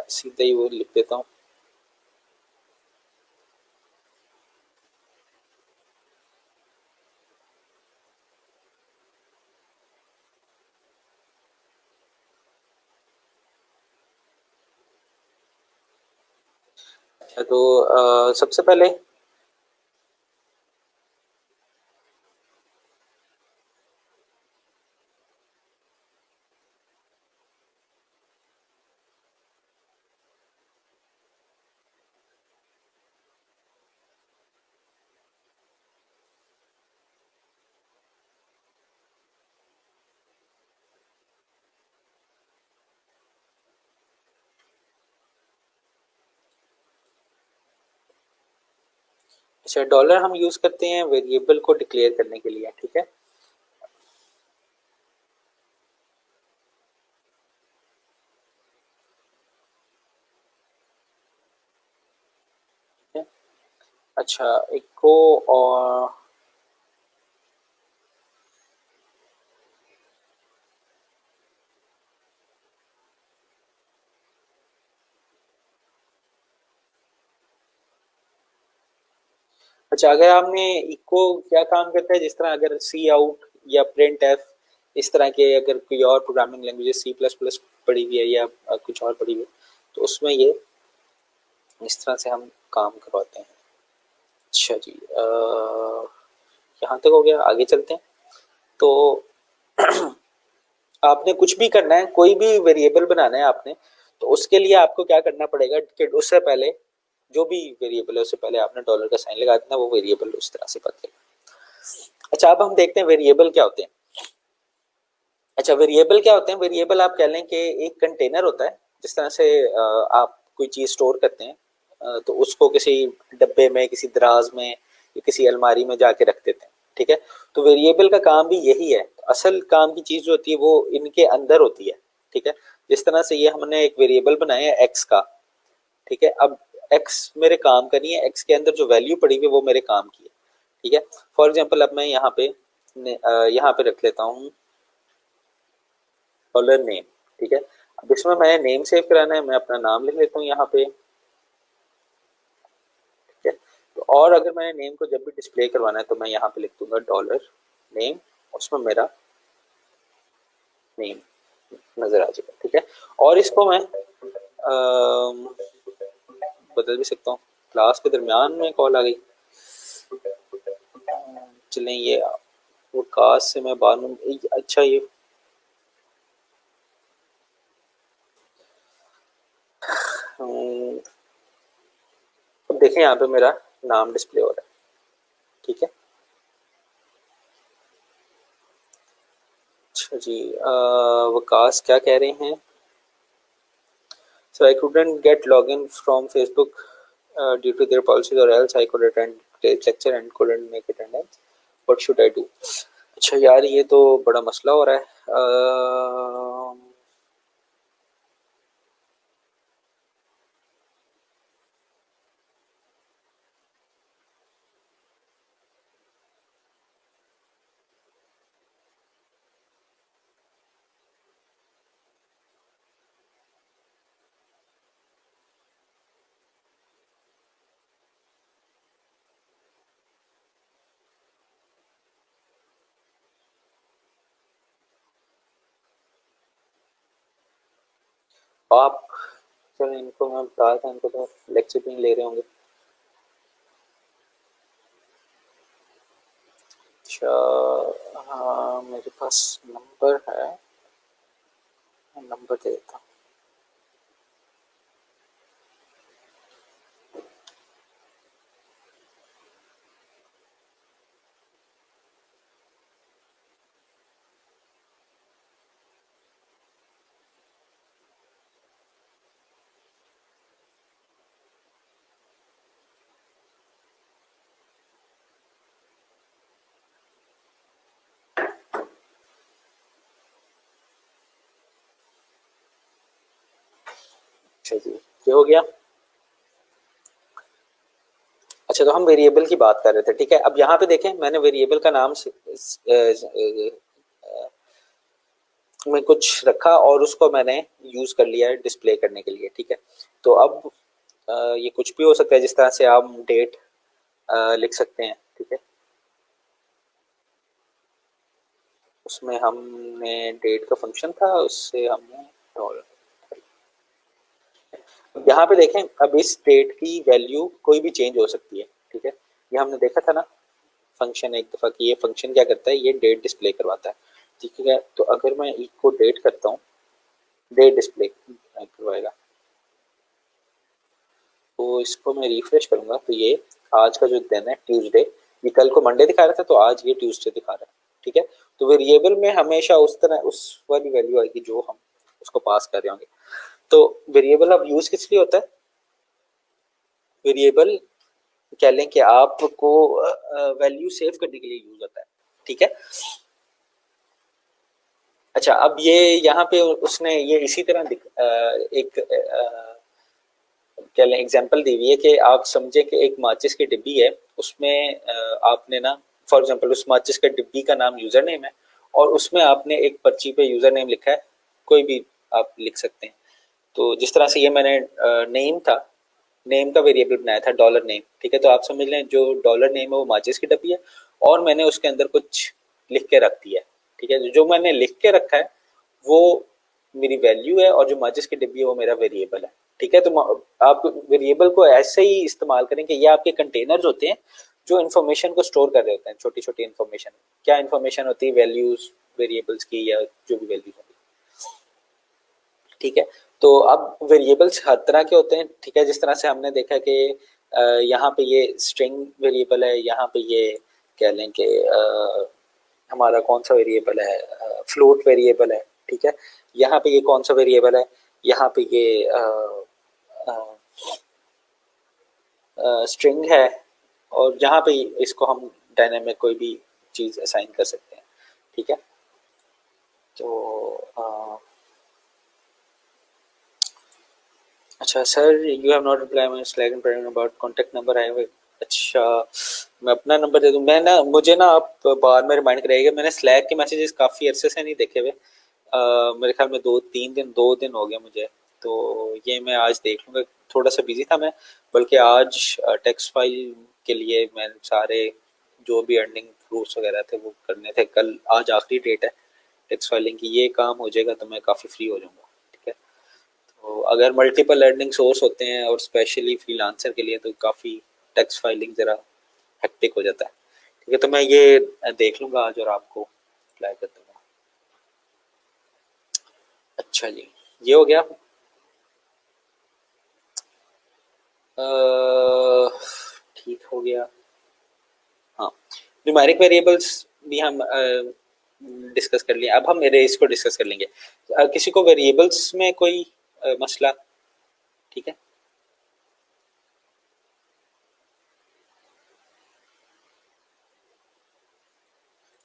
सीधे ही वो लिख देता हूँ। अच्छा, तो सबसे पहले अच्छा, डॉलर हम यूज करते हैं वेरिएबल को डिक्लेयर करने के लिए, ठीक है। अच्छा, एक को और अच्छा, अगर आपने इको क्या काम करता है, जिस तरह अगर सी आउट या प्रिंट एफ इस तरह के अगर कोई और programming language C plus plus पड़ी हुई है या कुछ और पड़ी हुई है, तो उसमें ये इस तरह से हम काम करवाते हैं। अच्छा जी, यहाँ तक हो गया, आगे चलते हैं। तो आपने कुछ भी करना है, कोई भी वेरिएबल बनाना है आपने, तो उसके लिए आपको क्या करना पड़ेगा कि उससे पहले जो भी वेरिएबल है उससे पहले आपने डॉलर का साइन लगा देना, वो वेरिएबल उस तरह से बदलेगा। अच्छा, अब हम देखते हैं वेरिएबल क्या होते हैं। अच्छा, वेरिएबल क्या होते हैं? वेरिएबल आप कह लें कि एक कंटेनर होता है, जिस तरह से आप कोई चीज स्टोर करते हैं, तो उसको किसी डब्बे में, किसी दराज में या किसी अलमारी में जाके रख देते हैं, ठीक है। तो वेरिएबल का काम भी यही है। असल काम की चीज जो होती है वो इनके अंदर होती है, ठीक है। जिस तरह से ये हमने एक वेरिएबल बनाया है एक्स का, ठीक है। अब एक्स मेरे काम का नहीं है, एक्स के अंदर जो वैल्यू पड़ी हुई है वो मेरे काम की है, ठीक है। फॉर एग्जाम्पल अब मैं यहाँ पे रख लेता हूँ डॉलर नेम, ठीक है। अब इसमें मैंने नेम सेव कराना है, मैं अपना नाम लिख लेता हूँ यहाँ पे, ठीक है। तो और अगर मैंने नेम को जब भी डिस्प्ले करवाना है तो मैं यहाँ पे लिख दूंगा डॉलर नेम, उसमें मेरा नेम नजर आ जाएगा, ठीक है। और इसको मैं बदल भी सकता हूँ। क्लास के दरमियान में कॉल आ गई, चलें ये वो कास्ट से मैं बाद में, अच्छा ये अब देखें यहाँ पे मेरा नाम डिस्प्ले हो रहा है, ठीक है। अच्छा जी, वकास क्या कह रहे हैं? So I couldn't get login from Facebook due to their policies, or else I could attend today's lecture and couldn't make attendance. What should I do? अच्छा यार, ये तो बड़ा मसला हो रहा है। आप चलो, इनको मैं बता था, इनको तो लेक्चर भी नहीं ले रहे होंगे। अच्छा, हाँ मेरे पास नंबर है, नंबर दे देता हूँ। अच्छा जी, क्या हो गया? अच्छा, तो हम वेरिएबल की बात कर रहे थे, ठीक है। अब यहाँ पे देखें, मैंने वेरिएबल का नाम में कुछ रखा और उसको मैंने यूज कर लिया है डिस्प्ले करने के लिए, ठीक है। तो अब ये कुछ भी हो सकता है, जिस तरह से आप डेट लिख सकते हैं, ठीक है। उसमें हमने डेट का फंक्शन था, उससे हमने डॉलर, यहाँ पे देखें, अब इस डेट की वैल्यू कोई भी चेंज हो सकती है, ठीक है। ये हमने देखा था ना फंक्शन एक दफा कि ये फंक्शन क्या करता है, ये डेट डिस्प्ले करवाता है, ठीक है। तो अगर मैं इसको डेट करता हूँ, डेट डिस्प्ले करवाएगा। तो इसको मैं रिफ्रेश करूंगा तो ये आज का जो दिन है ट्यूसडे, ये कल को मंडे दिखा रहा था तो आज ये ट्यूसडे दिखा रहा है, ठीक है। तो वेरिएबल में हमेशा उस तरह उस वाली वैल्यू आएगी जो हम उसको पास कर रहे होंगे। तो वेरिएबल अब यूज किस लिए होता है? वेरिएबल कह लें कि आपको वैल्यू सेव करने के लिए यूज होता है, ठीक है। अच्छा, अब ये यहाँ पे उसने ये इसी तरह एक क्या लें एग्जांपल दी हुई है कि आप समझे कि एक माचिस की डिब्बी है, उसमें आपने ना फॉर एग्जांपल उस माचिस के डिब्बी का नाम यूजर नेम है और उसमें आपने एक पर्ची पे यूजर नेम लिखा है, कोई भी आप लिख सकते हैं। तो जिस तरह से ये मैंने नेम था, नेम का वेरिएबल बनाया था डॉलर नेम, ठीक है। तो आप समझ लें जो डॉलर नेम है वो माचिस की डब्बी है और मैंने उसके अंदर कुछ लिख के रख दिया है, ठीक है। जो मैंने लिख के रखा है वो मेरी वैल्यू है और जो माचिस की डिब्बी है वो मेरा वेरिएबल है, ठीक है। तो आप वेरिएबल को ऐसे ही इस्तेमाल करें कि ये आपके कंटेनर्स होते हैं जो इन्फॉर्मेशन को स्टोर कर रहे होते हैं, छोटी छोटी इन्फॉर्मेशन। क्या इन्फॉर्मेशन होती है? वैल्यूज वेरिएबल्स की या जो भी वैल्यूज होती है, ठीक है। तो अब वेरिएबल्स हर तरह के होते हैं, ठीक है। जिस तरह से हमने देखा कि यहाँ पे ये स्ट्रिंग वेरिएबल है, यहाँ पे ये कह लें कि हमारा कौन सा वेरिएबल है, फ्लोट वेरिएबल है, ठीक है। यहाँ पे ये कौन सा वेरिएबल है, यहाँ पे ये स्ट्रिंग है और जहाँ पे इसको हम डायनेमिक कोई भी चीज़ असाइन कर सकते हैं, ठीक है। तो अच्छा sir, you have not reply my slack and about contact number I have. अच्छा, मैं अपना नंबर दे दूं? मैं ना, मुझे ना आप बाद में रिमाइंड कराइएगा, मैंने स्लैक के मैसेजेस काफ़ी अरसे से नहीं देखे हुए। मेरे ख्याल में 2 दिन हो गए मुझे, तो ये मैं आज देख लूँगा। थोड़ा सा बिजी था मैं, बल्कि आज टेक्स्ट फाइल के लिए मैं सारे जो भी अर्निंग प्रूफ्स वगैरह थे वो करने थे। कल आज आखिरी डेट है टेक्स्ट फाइलिंग की, ये काम हो जाएगा तो मैं काफ़ी फ्री हो जाऊँगा, ठीक है। तो अगर मल्टीपल अर्निंग सोर्स होते हैं और स्पेशली फ्रीलांसर के लिए तो काफ़ी टैक्स फाइलिंग ज़रा हेक्टिक हो जाता है, ठीक है। तो मैं ये देख लूँगा आज और आपको अप्लाई कर दूँगा। अच्छा जी, ये हो गया। ठीक हो गया। हाँ, न्यूमेरिक वेरिएबल्स भी हम डिस्कस कर लिए। अब हम अरेज को डिस्कस कर लेंगे। किसी को वेरिएबल्स में कोई मसला? ठीक है।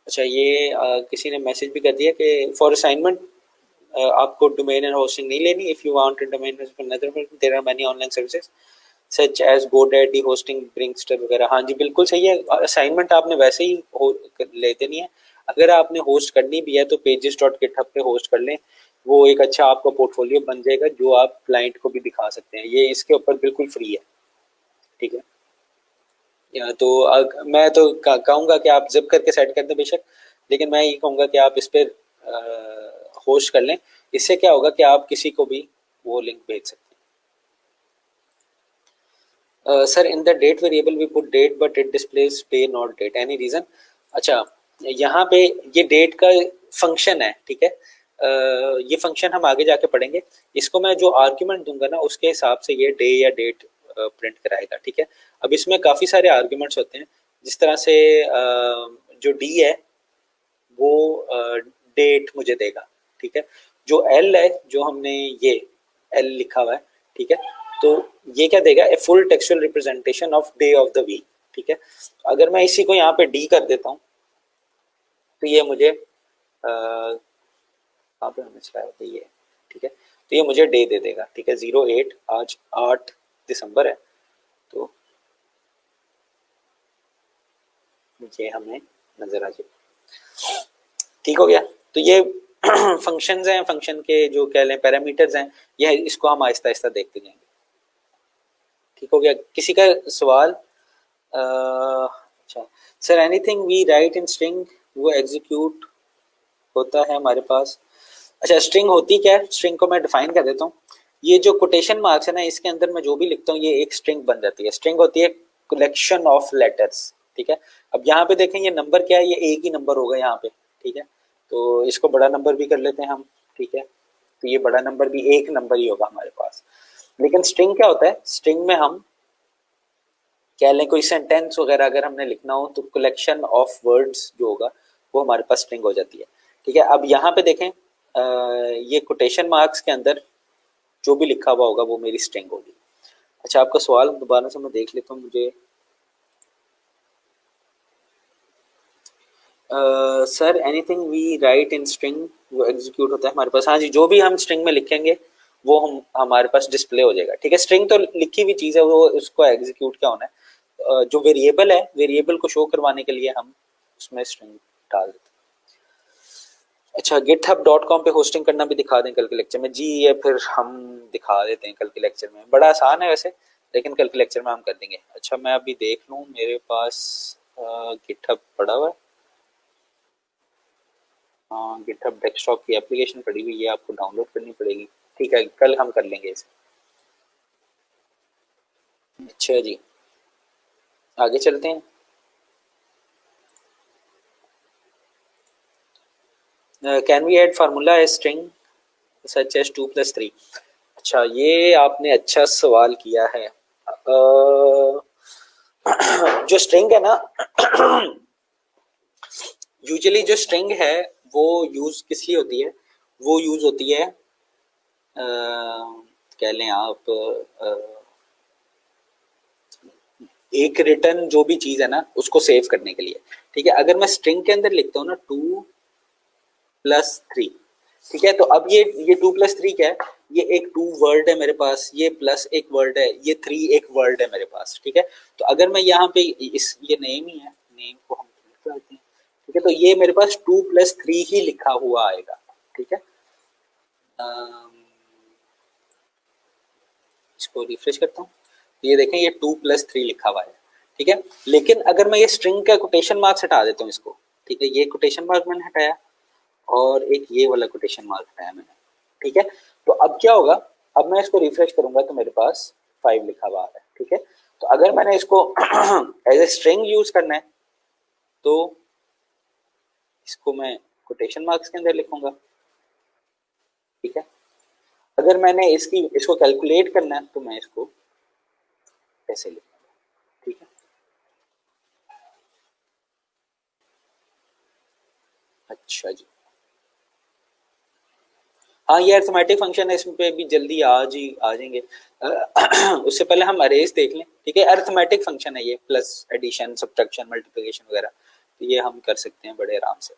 अच्छा, ये किसी ने मैसेज भी कर दिया कि फॉर असाइनमेंट आपको डोमेन एंड होस्टिंग नहीं लेनी। If you want a domain there are many online services such as GoDaddy hosting, Bringster वगैरह। हाँ जी, बिल्कुल सही है। असाइनमेंट आपने वैसे ही लेते नहीं है। अगर आपने होस्ट करनी भी है तो pages.github पे होस्ट कर लें, वो एक अच्छा आपका पोर्टफोलियो बन जाएगा जो आप क्लाइंट को भी दिखा सकते हैं। ये इसके ऊपर बिल्कुल फ्री है, ठीक है। तो मैं तो कहूँगा कि आप जिप करके सेट कर दें बेशक, लेकिन मैं ये कहूँगा कि आप इस पर होस्ट कर लें। इससे क्या होगा कि आप किसी को भी वो लिंक भेज सकते हैं। Sir, in the date variable we put date but it displays day not date, any reason? अच्छा, यहाँ पे ये डेट का फंक्शन है, ठीक है। ये फंक्शन हम आगे जाके पढ़ेंगे। इसको मैं जो आर्ग्यूमेंट दूंगा ना उसके हिसाब से ये डे या डेट प्रिंट कराएगा, ठीक है। अब इसमें काफ़ी सारे आर्ग्यूमेंट्स होते हैं। जिस तरह से जो डी है वो डेट मुझे देगा, ठीक है। जो एल है, जो हमने ये एल लिखा हुआ है, ठीक है, तो ये क्या देगा? A full textual representation of day of the week, ठीक है। अगर मैं इसी को यहाँ पे डी कर देता हूँ तो ये मुझे कहाँ पे हमें चलाया होता है ये, ठीक है। तो ये मुझे डे दे देगा, ठीक है। 08, आज 8 दिसंबर है, तो ये हमें नजर आ जाए, ठीक हो गया। तो ये फंक्शंस हैं, फंक्शन के जो कह लें पैरामीटर्स हैं, ये इसको हम आहिस्ता आहिस्ता देखते जाएंगे, ठीक हो गया। किसी का सवाल? अच्छा sir, anything we write in string वो एग्जीक्यूट होता है हमारे पास। अच्छा, स्ट्रिंग होती क्या है? स्ट्रिंग को मैं डिफाइन कर देता हूँ। ये जो कोटेशन मार्क्स है ना, इसके अंदर मैं जो भी लिखता हूँ ये एक स्ट्रिंग बन जाती है। स्ट्रिंग होती है कलेक्शन ऑफ लेटर्स, ठीक है। अब यहाँ पे देखें ये नंबर क्या है, ये एक ही नंबर होगा यहाँ पे, ठीक है। तो इसको बड़ा नंबर भी कर लेते हैं हम, ठीक है। तो ये बड़ा नंबर भी एक नंबर ही होगा हमारे पास। लेकिन स्ट्रिंग क्या होता है? स्ट्रिंग में हम कह लें कोई सेंटेंस वगैरह अगर हमने लिखना हो तो कलेक्शन ऑफ वर्ड्स जो होगा वो हमारे पास स्ट्रिंग हो जाती है, ठीक है। अब यहाँ पे देखें ये कोटेशन मार्क्स के अंदर जो भी लिखा हुआ होगा वो मेरी स्ट्रिंग होगी। अच्छा, आपका सवाल दोबारा से मैं देख लेता हूँ, मुझे sir anything we write in string वो एग्जीक्यूट होता है हमारे पास। हाँ जी, जो भी हम स्ट्रिंग में लिखेंगे वो हम हमारे पास डिस्प्ले हो जाएगा। ठीक है, स्ट्रिंग तो लिखी हुई चीज है, वो उसको एग्जीक्यूट क्या होना है। जो वेरिएबल है, वेरिएबल को शो करवाने के लिए हम उसमें स्ट्रिंग डाल देते हैं। अच्छा, github.com पे होस्टिंग करना भी दिखा दें कल के लेक्चर में जी, ये फिर हम दिखा देते हैं कल के लेक्चर में। बड़ा आसान है वैसे, लेकिन कल के लेक्चर में हम कर देंगे। अच्छा, मैं अभी देख लूँ, मेरे पास गिटहब पड़ा हुआ है। हाँ, गिटहब डेस्कटॉप की एप्लीकेशन पड़ी हुई है, आपको डाउनलोड करनी पड़ेगी। ठीक है, कल हम कर लेंगे इसे। अच्छा जी, आगे चलते हैं। Can we add formula as string such as 2+3? अच्छा, ये आपने अच्छा सवाल किया है। जो स्ट्रिंग है ना, यूजुअली जो स्ट्रिंग है वो यूज किस लिए होती है, वो यूज होती है कह लें आप एक रिटर्न जो भी चीज है ना उसको सेव करने के लिए। ठीक है, अगर मैं स्ट्रिंग के अंदर लिखता हूँ ना 2+3, ठीक है, तो अब ये 2+3 क्या है, ये एक 2 वर्ड है मेरे पास, ये प्लस एक वर्ड है, ये 3 एक वर्ड है मेरे पास। ठीक है, तो अगर मैं यहाँ पे इस ये नेम ही है, नेम को हम करते हैं। ठीक है, तो ये मेरे पास 2+3 ही लिखा हुआ आएगा। ठीक है, इसको रिफ्रेश करता हूँ, ये देखें ये 2+3 लिखा हुआ है। ठीक है, लेकिन अगर मैं ये स्ट्रिंग का कोटेशन मार्क्स हटा देता हूँ इसको, ठीक है, ये कोटेशन मार्क मैंने हटाया और एक ये वाला कोटेशन मार्क हटाया मैंने। ठीक है, तो अब क्या होगा, अब मैं इसको रिफ्रेश करूंगा तो मेरे पास 5 लिखा हुआ है। ठीक है, तो अगर मैंने इसको एज ए स्ट्रिंग यूज करना है तो इसको मैं कोटेशन मार्क्स के अंदर लिखूंगा। ठीक है, अगर मैंने इसको कैलकुलेट करना है तो मैं इसको ऐसे लिखूंगा। ठीक है, अच्छा जी, हाँ, ये अरिथमेटिक फंक्शन है, इसमें पे भी जल्दी आज ही आ जाएंगे। उससे पहले हम अरेज देख लें। ठीक है, अरिथमेटिक फंक्शन है ये, प्लस एडिशन सब्ट्रैक्शन मल्टीप्लिकेशन वगैरह, तो ये हम कर सकते हैं बड़े आराम से।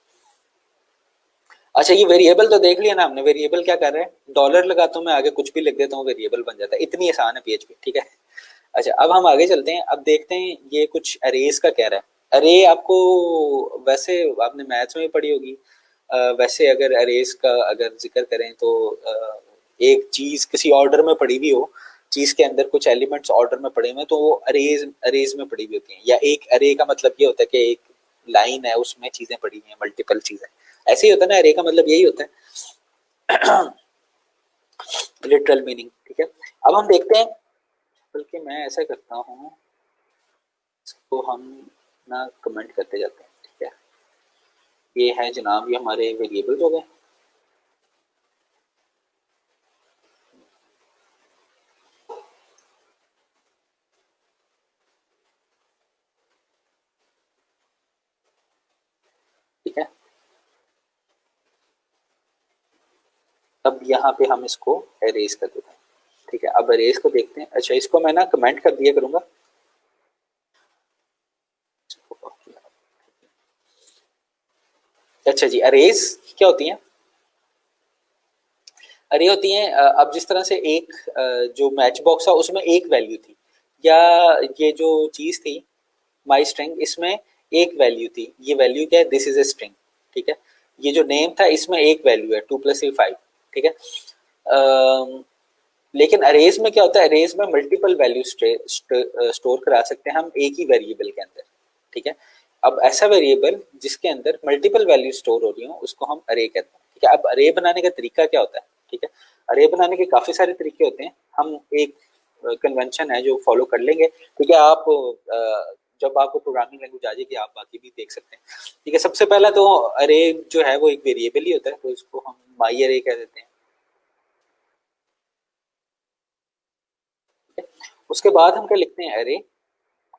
अच्छा, ये वेरिएबल तो देख लिया ना हमने, वेरिएबल क्या कर रहे हैं, डॉलर लगाता हूँ मैं आगे, कुछ भी लिख देता हूँ, वेरिएबल बन जाता है। इतनी आसान है पीएचपी। ठीक है, अच्छा अब हम आगे चलते हैं, अब देखते हैं ये कुछ अरेज का कह रहा है। अरे आपको वैसे आपने मैथ्स में भी पढ़ी होगी। वैसे अगर अरेज का अगर जिक्र करें तो एक चीज किसी ऑर्डर में पड़ी हुई हो, चीज के अंदर कुछ एलिमेंट्स ऑर्डर में पड़े हुए हैं, तो वो अरेज अरेज में पड़ी हुई होती हैं। या एक अरे का मतलब ये होता है कि एक लाइन है उसमें चीजें पड़ी हुई हैं, मल्टीपल चीजें। ऐसे ही होता है ना, अरे का मतलब यही होता है, लिटरल मीनिंग। ठीक है, अब हम देखते हैं, बल्कि मैं ऐसा करता हूँ, इसको हम ना कमेंट करते जाते हैं। ठीक है, ये है जनाब, ये हमारे वेरिएबल हो गए। ठीक है, अब यहाँ पे हम इसको एरेज कर देते हैं। ठीक है, अब एरेज को देखते हैं। अच्छा, इसको मैं ना कमेंट कर दिया करूंगा। अच्छा जी, अरेज क्या होती हैं, अरे होती हैं अब जिस तरह से एक जो मैच बॉक्स था उसमें एक वैल्यू थी, या ये जो चीज थी माई स्ट्रिंग, इसमें एक वैल्यू थी। ये वैल्यू क्या है, दिस इज ए स्ट्रिंग। ठीक है, ये जो नेम था इसमें एक वैल्यू है 2+3 5। ठीक है, लेकिन अरेज में क्या होता है, अरेज में मल्टीपल वैल्यू स्टोर करा सकते हैं हम एक ही वेरिएबल के अंदर। ठीक है, अब ऐसा वेरिएबल जिसके अंदर मल्टीपल वैल्यू स्टोर हो रही हो उसको हम अरे कहते हैं। ठीक है, अब अरे बनाने का तरीका क्या होता है। ठीक है, अरे बनाने के काफी सारे तरीके होते हैं, हम एक कन्वेंशन है जो फॉलो कर लेंगे। ठीक है, आप जब आपको प्रोग्रामिंग लैंग्वेज आ जाएगी आप बाकी भी देख सकते हैं। ठीक है, सबसे पहला तो अरे जो है वो एक वेरिएबल ही होता है, तो इसको हम माई अरे कह देते हैं। उसके बाद हम क्या लिखते हैं, अरे,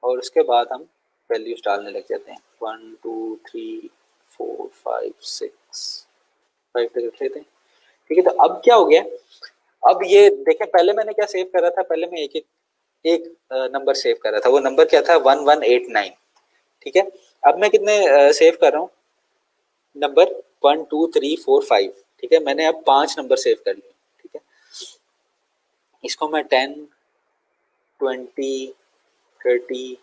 और उसके बाद हम वैल्यूज डालने लग जाते हैं, 1 2 3 4 5 6 5 तक रख लेते हैं। ठीक है, तो अब क्या हो गया, अब ये देखें, पहले मैंने क्या सेव करा था, पहले मैं एक एक एक नंबर सेव कर रहा था, वो नंबर क्या था 1189। ठीक है, अब मैं कितने सेव कर रहा हूँ, नंबर 1 2 3 4 5, ठीक है। मैंने अब 5 नंबर सेव कर लिए, ठीक है। इसको मैं 10 20 30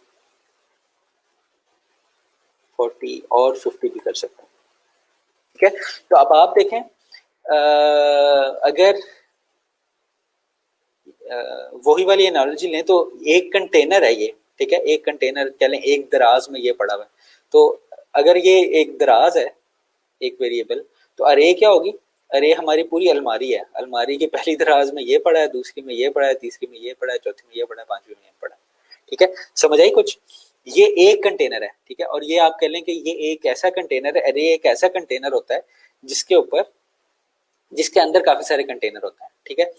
40 और 50 भी कर सकता हूँ, ठीक है। तो अब आप देखें, अगर वही वाली एनालॉजी लें तो एक कंटेनर है ये, ठीक है। एक कंटेनर कह लें, एक दराज में ये पड़ा हुआ है। तो अगर ये एक दराज है, एक वेरिएबल, तो अरे क्या होगी? अरे हमारी पूरी अलमारी है। अलमारी की पहली दराज में ये पड़ा है, दूसरी में ये पड़ा है, तीसरी में ये पड़ा है, चौथी में ये पड़ा है, पांचवी में ये पड़ा है, ठीक है। समझ आई कुछ? ये एक कंटेनर है, ठीक है। और ये आप कह लें कि ये एक ऐसा कंटेनर है, अरे एक ऐसा कंटेनर होता है जिसके ऊपर, जिसके अंदर काफी सारे कंटेनर होते हैं, ठीक है।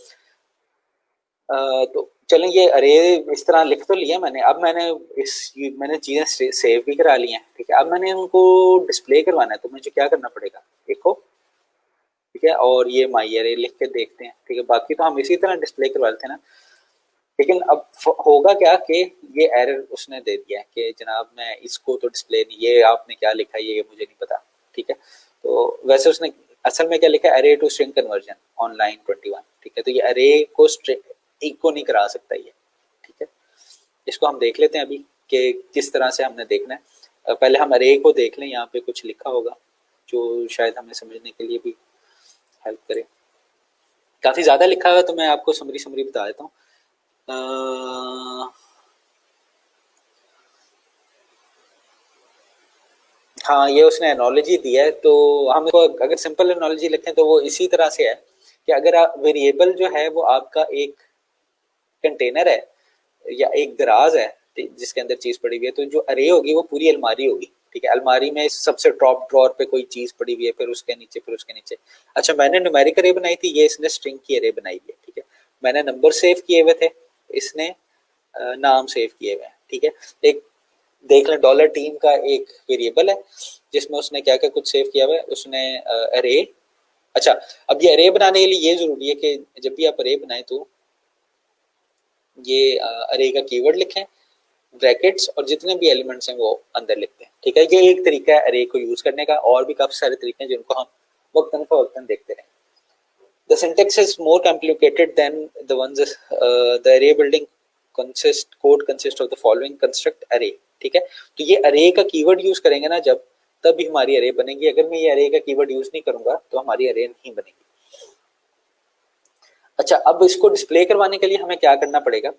तो चलें, ये अरे इस तरह लिख तो लिया मैंने। अब मैंने चीजें सेव भी करा ली हैं, ठीक है। अब मैंने उनको डिस्प्ले करवाना है, तो मुझे क्या करना पड़ेगा? देखो, ठीक है। और ये माई अरे लिख के देखते हैं, ठीक है। बाकी तो हम इसी तरह डिस्प्ले करवा लेते हैं ना। लेकिन अब होगा क्या कि ये एरर उसने दे दिया है कि जनाब मैं इसको तो डिस्प्ले नहीं, ये आपने क्या लिखा है ये मुझे नहीं पता, ठीक है। तो वैसे उसने असल में क्या लिखा है? अरे to string conversion on line 21, ठीक है। तो ये अरे को स्ट्रिंग को नहीं करा सकता ये, ठीक है। इसको हम देख लेते हैं अभी कि किस तरह से हमने देखना है। पहले हम अरे को देख लें, यहाँ पे कुछ लिखा होगा जो शायद हमें समझने के लिए भी हेल्प करे। काफी ज्यादा लिखा हुआ है तो मैं आपको समरी समरी बता देता हूँ। हाँ, ये उसने एनोलॉजी दिया है, तो हम इसको अगर सिंपल एनोलॉजी लिखें तो वो इसी तरह से है कि अगर आप वेरिएबल जो है वो आपका एक कंटेनर है या एक दराज है जिसके अंदर चीज पड़ी हुई है, तो जो अरे होगी वो पूरी अलमारी होगी, ठीक है। अलमारी में सबसे टॉप ड्रॉर पे कोई चीज पड़ी हुई है, फिर उसके नीचे, फिर उसके नीचे। अच्छा, मैंने न्यूमेरिक अरे बनाई थी, ये इसने स्ट्रिंग की अरे बनाई है, ठीक है। मैंने नंबर सेव किए हुए थे, इसने नाम सेव किए हुए हैं, ठीक है। एक देख लें, डॉलर टीम का एक वेरिएबल है जिसमें उसने क्या क्या कुछ सेव किया हुआ है। उसने अरे, अच्छा, अब ये अरे बनाने के लिए ये जरूरी है कि जब भी आप अरे बनाएं तो ये अरे का कीवर्ड लिखें, ब्रैकेट्स, और जितने भी एलिमेंट्स हैं वो अंदर लिखते हैं, ठीक है। ये एक तरीका है अरे को यूज करने का, और भी काफी सारे तरीके हैं जिनको हम वक्तन फवक्तन देखते रहें। The syntax is more complicated than the ones the array building consists of the following construct array, ठीक है। तो ये अरे का कीवर्ड यूज करेंगे ना जब, तब भी हमारी अरे बनेगी। अगर मैं ये अरे का कीवर्ड यूज नहीं करूंगा तो हमारी अरे नहीं बनेगी। अच्छा, अब इसको डिस्प्ले करवाने के लिए हमें क्या करना पड़ेगा?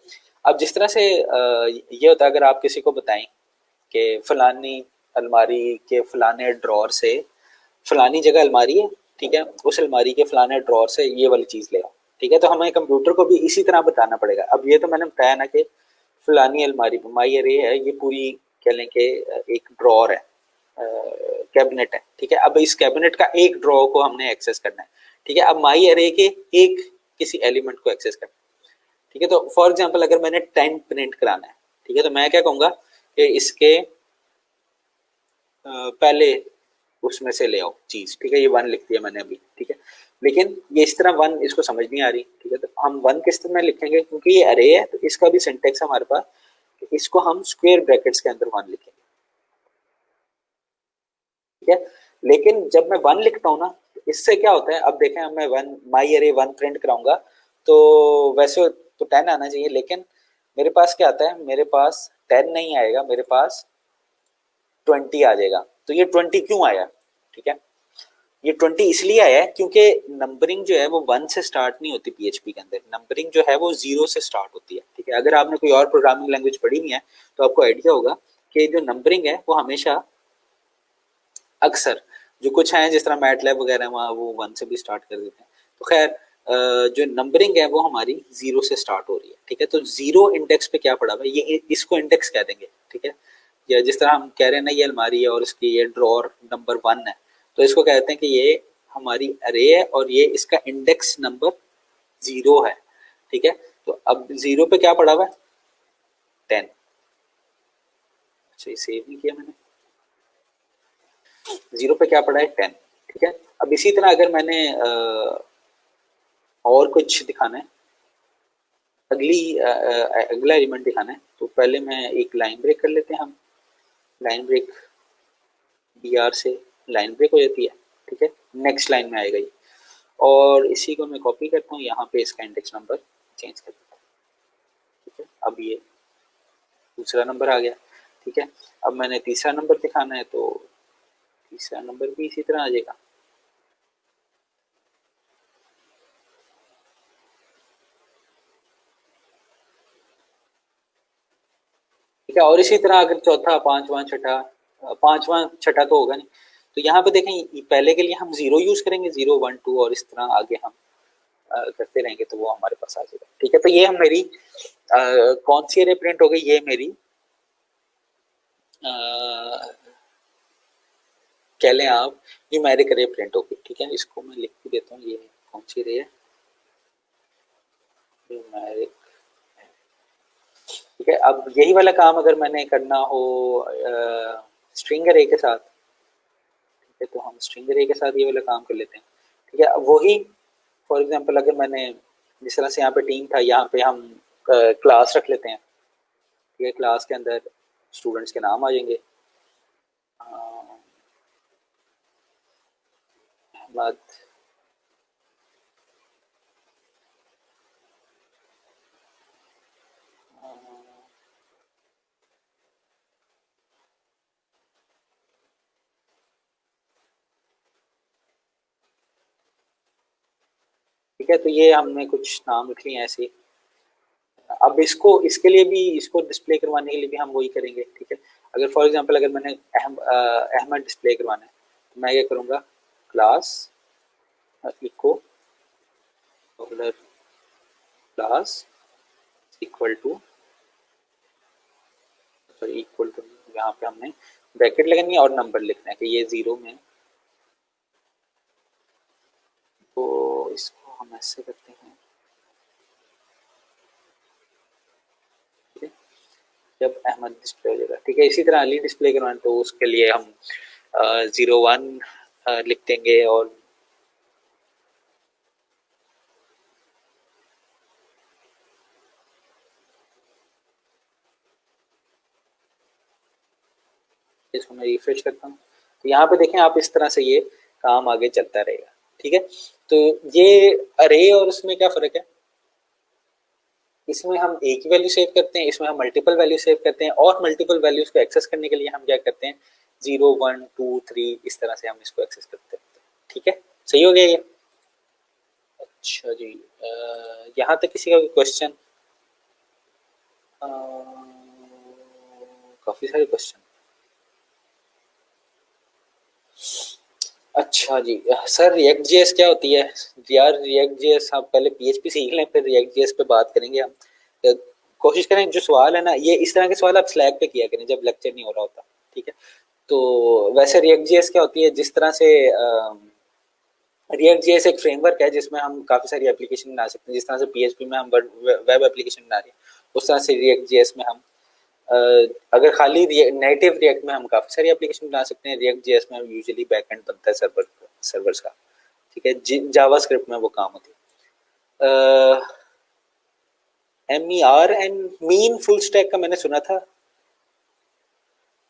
अब जिस तरह से ये होता है, अगर आप किसी को बताएं कि फलानी अलमारी के फलाने ड्रॉर से फलानी जगह अलमारी है, ठीक है, उस अलमारी के फलाने ड्रॉर से ये वाली चीज ले आओ, ठीक है। तो हमें कंप्यूटर को भी इसी तरह बताना पड़ेगा। अब ये तो मैंने बताया ना कि फलानी अलमारी माई अरे है, ये पूरी कह लें कि एक ड्रॉर है, कैबिनेट है, ठीक है। अब इस कैबिनेट का एक ड्रॉ को हमने एक्सेस करना है, ठीक है। अब माई अरे के एक किसी एलिमेंट को एक्सेस करना है, ठीक है। तो फॉर एग्जाम्पल अगर मैंने 10 प्रिंट कराना है, ठीक है, तो मैं क्या कहूंगा कि इसके पहले उसमें से ले आओ चीज, ठीक है। ये 1 लिख दिया मैंने अभी, ठीक है। लेकिन ये इस तरह 1 इसको समझ नहीं आ रही, ठीक है। तो हम 1 किस तरह लिखेंगे? क्योंकि ये अरे है तो इसका भी सिंटेक्स हमारे पास, इसको हम स्क्वायर ब्रैकेट्स के अंदर 1 लिखेंगे, ठीक है। लेकिन जब मैं 1 लिखता हूँ ना, तो इससे क्या होता है? अब देखें, अब मैं 1 माई अरे 1 प्रिंट कराऊंगा तो वैसे तो 10 आना चाहिए, लेकिन मेरे पास क्या आता है? मेरे पास 10 नहीं आएगा, मेरे पास 20 आ जाएगा। तो ये 20 क्यों आया? ठीक है, ये 20 इसलिए आया है क्योंकि नंबरिंग जो है वो 1 से स्टार्ट नहीं होती पीएचपी के अंदर। नंबरिंग जो है वो 0 से स्टार्ट होती है, ठीक है। अगर आपने कोई और प्रोग्रामिंग लैंग्वेज पढ़ी नहीं है तो आपको आइडिया होगा कि जो नंबरिंग है वो हमेशा, अक्सर जो कुछ है जिस तरह मैटलैब वगैरह वहाँ वो 1 से भी स्टार्ट कर देते हैं। तो खैर, जो नंबरिंग है वो हमारी 0 से स्टार्ट हो रही है, ठीक है। तो 0 इंडेक्स पे क्या पड़ा हुआ है, ये इसको इंडेक्स कह देंगे, ठीक है। या जिस तरह हम कह रहे हैं ना, ये अलमारी है और इसकी ये ड्रॉर नंबर 1 है, तो इसको कहते हैं कि ये हमारी अरे है और ये इसका इंडेक्स नंबर 0 है, ठीक है। तो अब 0 पे क्या पड़ा हुआ है? 10। अच्छा, ये सेव नहीं किया मैंने। 0 पे क्या पड़ा है? 10, ठीक है। अब इसी तरह अगर मैंने और कुछ दिखाना है, अगला एलिमेंट दिखाना है, तो पहले मैं एक लाइन ब्रेक कर लेते हैं हम। लाइन ब्रेक br से लाइन ब्रेक हो जाती है, ठीक है, नेक्स्ट लाइन में आएगा ये। और इसी को मैं कॉपी करता हूँ, यहाँ पे इसका इंडेक्स नंबर चेंज कर देता हूँ, ठीक है। अब ये दूसरा नंबर आ गया, ठीक है। अब मैंने तीसरा नंबर दिखाना है तो तीसरा नंबर भी इसी तरह आ जाएगा। ठीक है, और इसी तरह अगर चौथा, पांचवा, छठा, पांचवा छठा तो होगा नहीं, तो यहाँ पे देखें पहले के लिए हम जीरो यूज करेंगे, 0 1 2, और इस तरह आगे हम करते रहेंगे तो वो हमारे पास आ जाएगा, ठीक है। तो ये हम मेरी कौन सी अरे प्रिंट हो गई, ये मेरी कह लें आप न्यूमेरिक अरे प्रिंट हो गई, ठीक है। इसको मैं लिख भी देता हूँ, ये कौन सी अरे है, न्यूमेरिक, ठीक है। अब यही वाला काम अगर मैंने करना हो स्ट्रिंग अरे के साथ, ठीक है, तो हम स्ट्रिंग अरे के साथ ये वाला काम कर लेते हैं, ठीक है। अब वही फॉर एग्जांपल अगर मैंने जिस तरह से यहाँ पे टीम था, यहाँ पे हम क्लास रख लेते हैं, ठीक है। क्लास के अंदर स्टूडेंट्स के नाम आ जाएंगे, अहमद, ठीक है। तो ये हमने कुछ नाम लिख लिए ऐसे। अब इसको इसके लिए भी, इसको डिस्प्ले करवाने के लिए भी हम वही करेंगे, ठीक है। अगर फॉर एग्जांपल अगर मैंने अहमद डिस्प्ले करवाना है तो मैं क्या करूँगा, class echo dollar class equal to, sorry equal to, यहाँ पे हमने ब्रैकेट लगानी है और नंबर लिखना है कि ये 0 में, तो इसको हम ऐसे करते हैं, ठीक है। जब अहमद डिस्प्ले हो जाएगा, ठीक है। इसी तरह अली डिस्प्ले करवाना तो उसके लिए हम 0 1 लिख देंगे, और इसको मैं रिफ्रेश करता हूँ, तो यहाँ पे देखें आप, इस तरह से ये काम आगे चलता रहेगा, ठीक है। तो ये अरे और उसमें क्या फर्क है, इसमें हम एक ही वैल्यू सेव करते हैं, इसमें हम मल्टीपल वैल्यू सेव करते हैं, और मल्टीपल वैल्यूज को एक्सेस करने के लिए हम क्या करते हैं, 0 1 2 3 इस तरह से हम इसको एक्सेस करते हैं, ठीक है। सही हो गया ये। अच्छा जी, यहाँ तक किसी का क्वेश्चन? काफी सारे क्वेश्चन। अच्छा जी, सर रिएक्ट जेएस क्या होती है? यार रिएक्ट जेएस आप पहले पीएचपी सीख लें, फिर रिएक्ट जेएस पे बात करेंगे हम। कोशिश करें जो सवाल है ना, ये इस तरह के सवाल आप स्लैक पे किया करें जब लेक्चर नहीं हो रहा होता, ठीक है। तो वैसे रिएक्ट जेएस क्या होती है, जिस तरह से रिएक्ट जेएस एक फ्रेमवर्क है जिसमें हम काफी सारी एप्लीकेशन बना सकते हैं, जिस तरह से पीएचपी में हम वेब एप्लीकेशन बना रहे हैं, उस तरह से रिएक्ट जेएस में हम अगर खाली नेटिव रिएक्ट में हम काफी सारी एप्लीकेशन बना सकते हैं, रिएक्ट जेएस में हम यूजुअली बैकएंड बनता है सर्वर्स का, ठीक है। जावास्क्रिप्ट में वो काम होती है। MER and mean full stack का मैंने सुना था,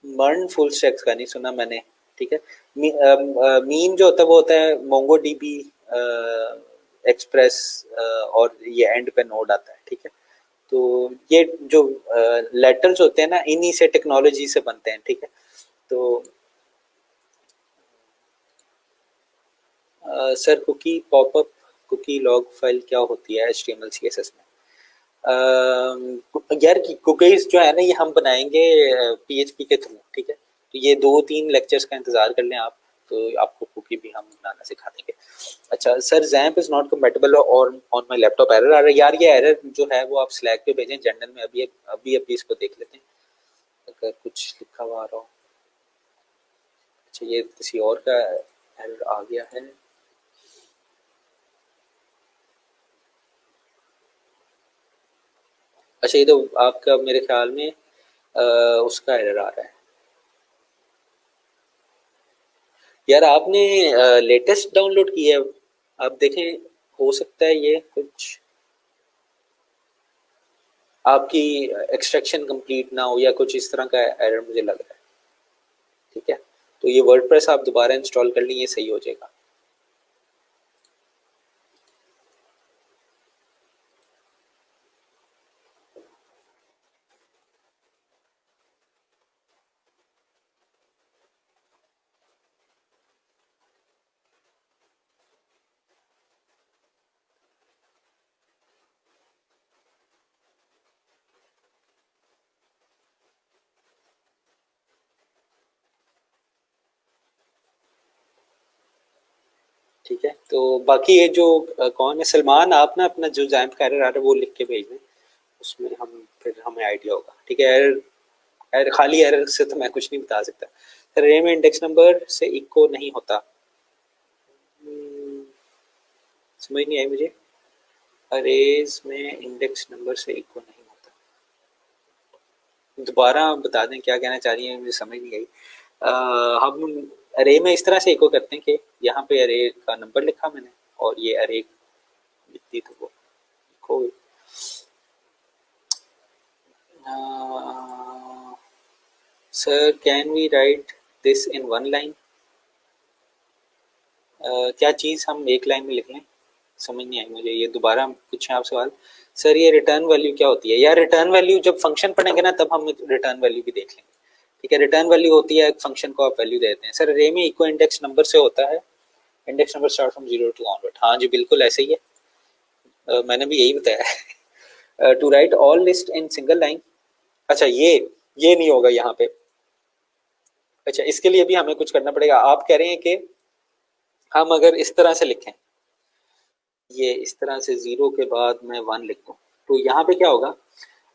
मर्न फुल स्टैक का नहीं सुना मैंने, ठीक है। मीन जो होता है वो होता है मोंगो डीबी एक्सप्रेस, और ये एंड पे नोड आता है, ठीक है। तो ये जो लेटर्स होते हैं ना, इन्हीं से टेक्नोलॉजी से बनते हैं, ठीक है। तो sir cookie popup, cookie log file क्या होती है HTML CSS में? यार कुकीज जो है ना, ये हम बनाएंगे PHP के थ्रू, ठीक है। तो ये 2 3 लेक्चर्स का इंतजार कर लें आप, तो आपको कुकी भी हम बनाना सिखा देंगे। अच्छा sir, XAMPP is not compatible और ऑन माय लैपटॉप एरर आ रहा है। यार ये एरर जो है वो आप स्लैक पे भेजें जनरल में, अभी अभी अभी इसको देख लेते हैं अगर कुछ लिखा हुआ आ रहा हो। अच्छा ये किसी और का एरर आ गया है। अच्छा ये तो आपका मेरे ख्याल में उसका एरर आ रहा है। यार आपने लेटेस्ट डाउनलोड किया है, आप देखें, हो सकता है ये कुछ आपकी एक्सट्रैक्शन कंप्लीट ना हो या कुछ इस तरह का एरर मुझे लग रहा है, ठीक है। तो ये वर्डप्रेस आप दोबारा इंस्टॉल कर लीजिए, सही हो जाएगा। ठीक है, तो बाकी ये जो कौन है सलमान, आप ना अपना जो जैम्प का एरर आ रहा है वो लिख के भेज दें, उसमें हम फिर हमें आइडिया होगा। ठीक है, एरर एरर खाली एरर से तो मैं कुछ नहीं बता सकता। सर अरे में इंडेक्स नंबर से इको नहीं होता, समझ नहीं आई मुझे। अरेज में इंडेक्स नंबर से इको नहीं होता, दोबारा बता दें क्या कहना चाह रही हैं, मुझे समझ नहीं आई। हम अरे में इस तरह से इको करते हैं कि यहाँ पे अरे का नंबर लिखा मैंने और ये अरे लिख दी तो वो इको हुई। Sir can we write this in one line, क्या चीज़ हम एक लाइन में लिख लें, समझ नहीं आई मुझे, ये दोबारा पूछें आप सवाल। सर ये रिटर्न वैल्यू क्या होती है, यार रिटर्न वैल्यू जब फंक्शन पढ़ेंगे ना तब हम रिटर्न वैल्यू भी देख लेंगे। ठीक है, रिटर्न वैल्यू होती है फंक्शन को आप वैल्यू देते हैं। सर अरे में इको इंडेक्स नंबर से होता है, index number start from 0 to onward, हाँ जी बिल्कुल ऐसे ही है, मैंने भी यही बताया है। To write all list in single line, अच्छा ये नहीं होगा यहाँ पे। अच्छा इसके लिए भी हमें कुछ करना पड़ेगा, आप कह रहे हैं कि हम अगर इस तरह से लिखें, ये इस तरह से 0 के बाद मैं 1 लिख दूं तो यहाँ पे क्या होगा।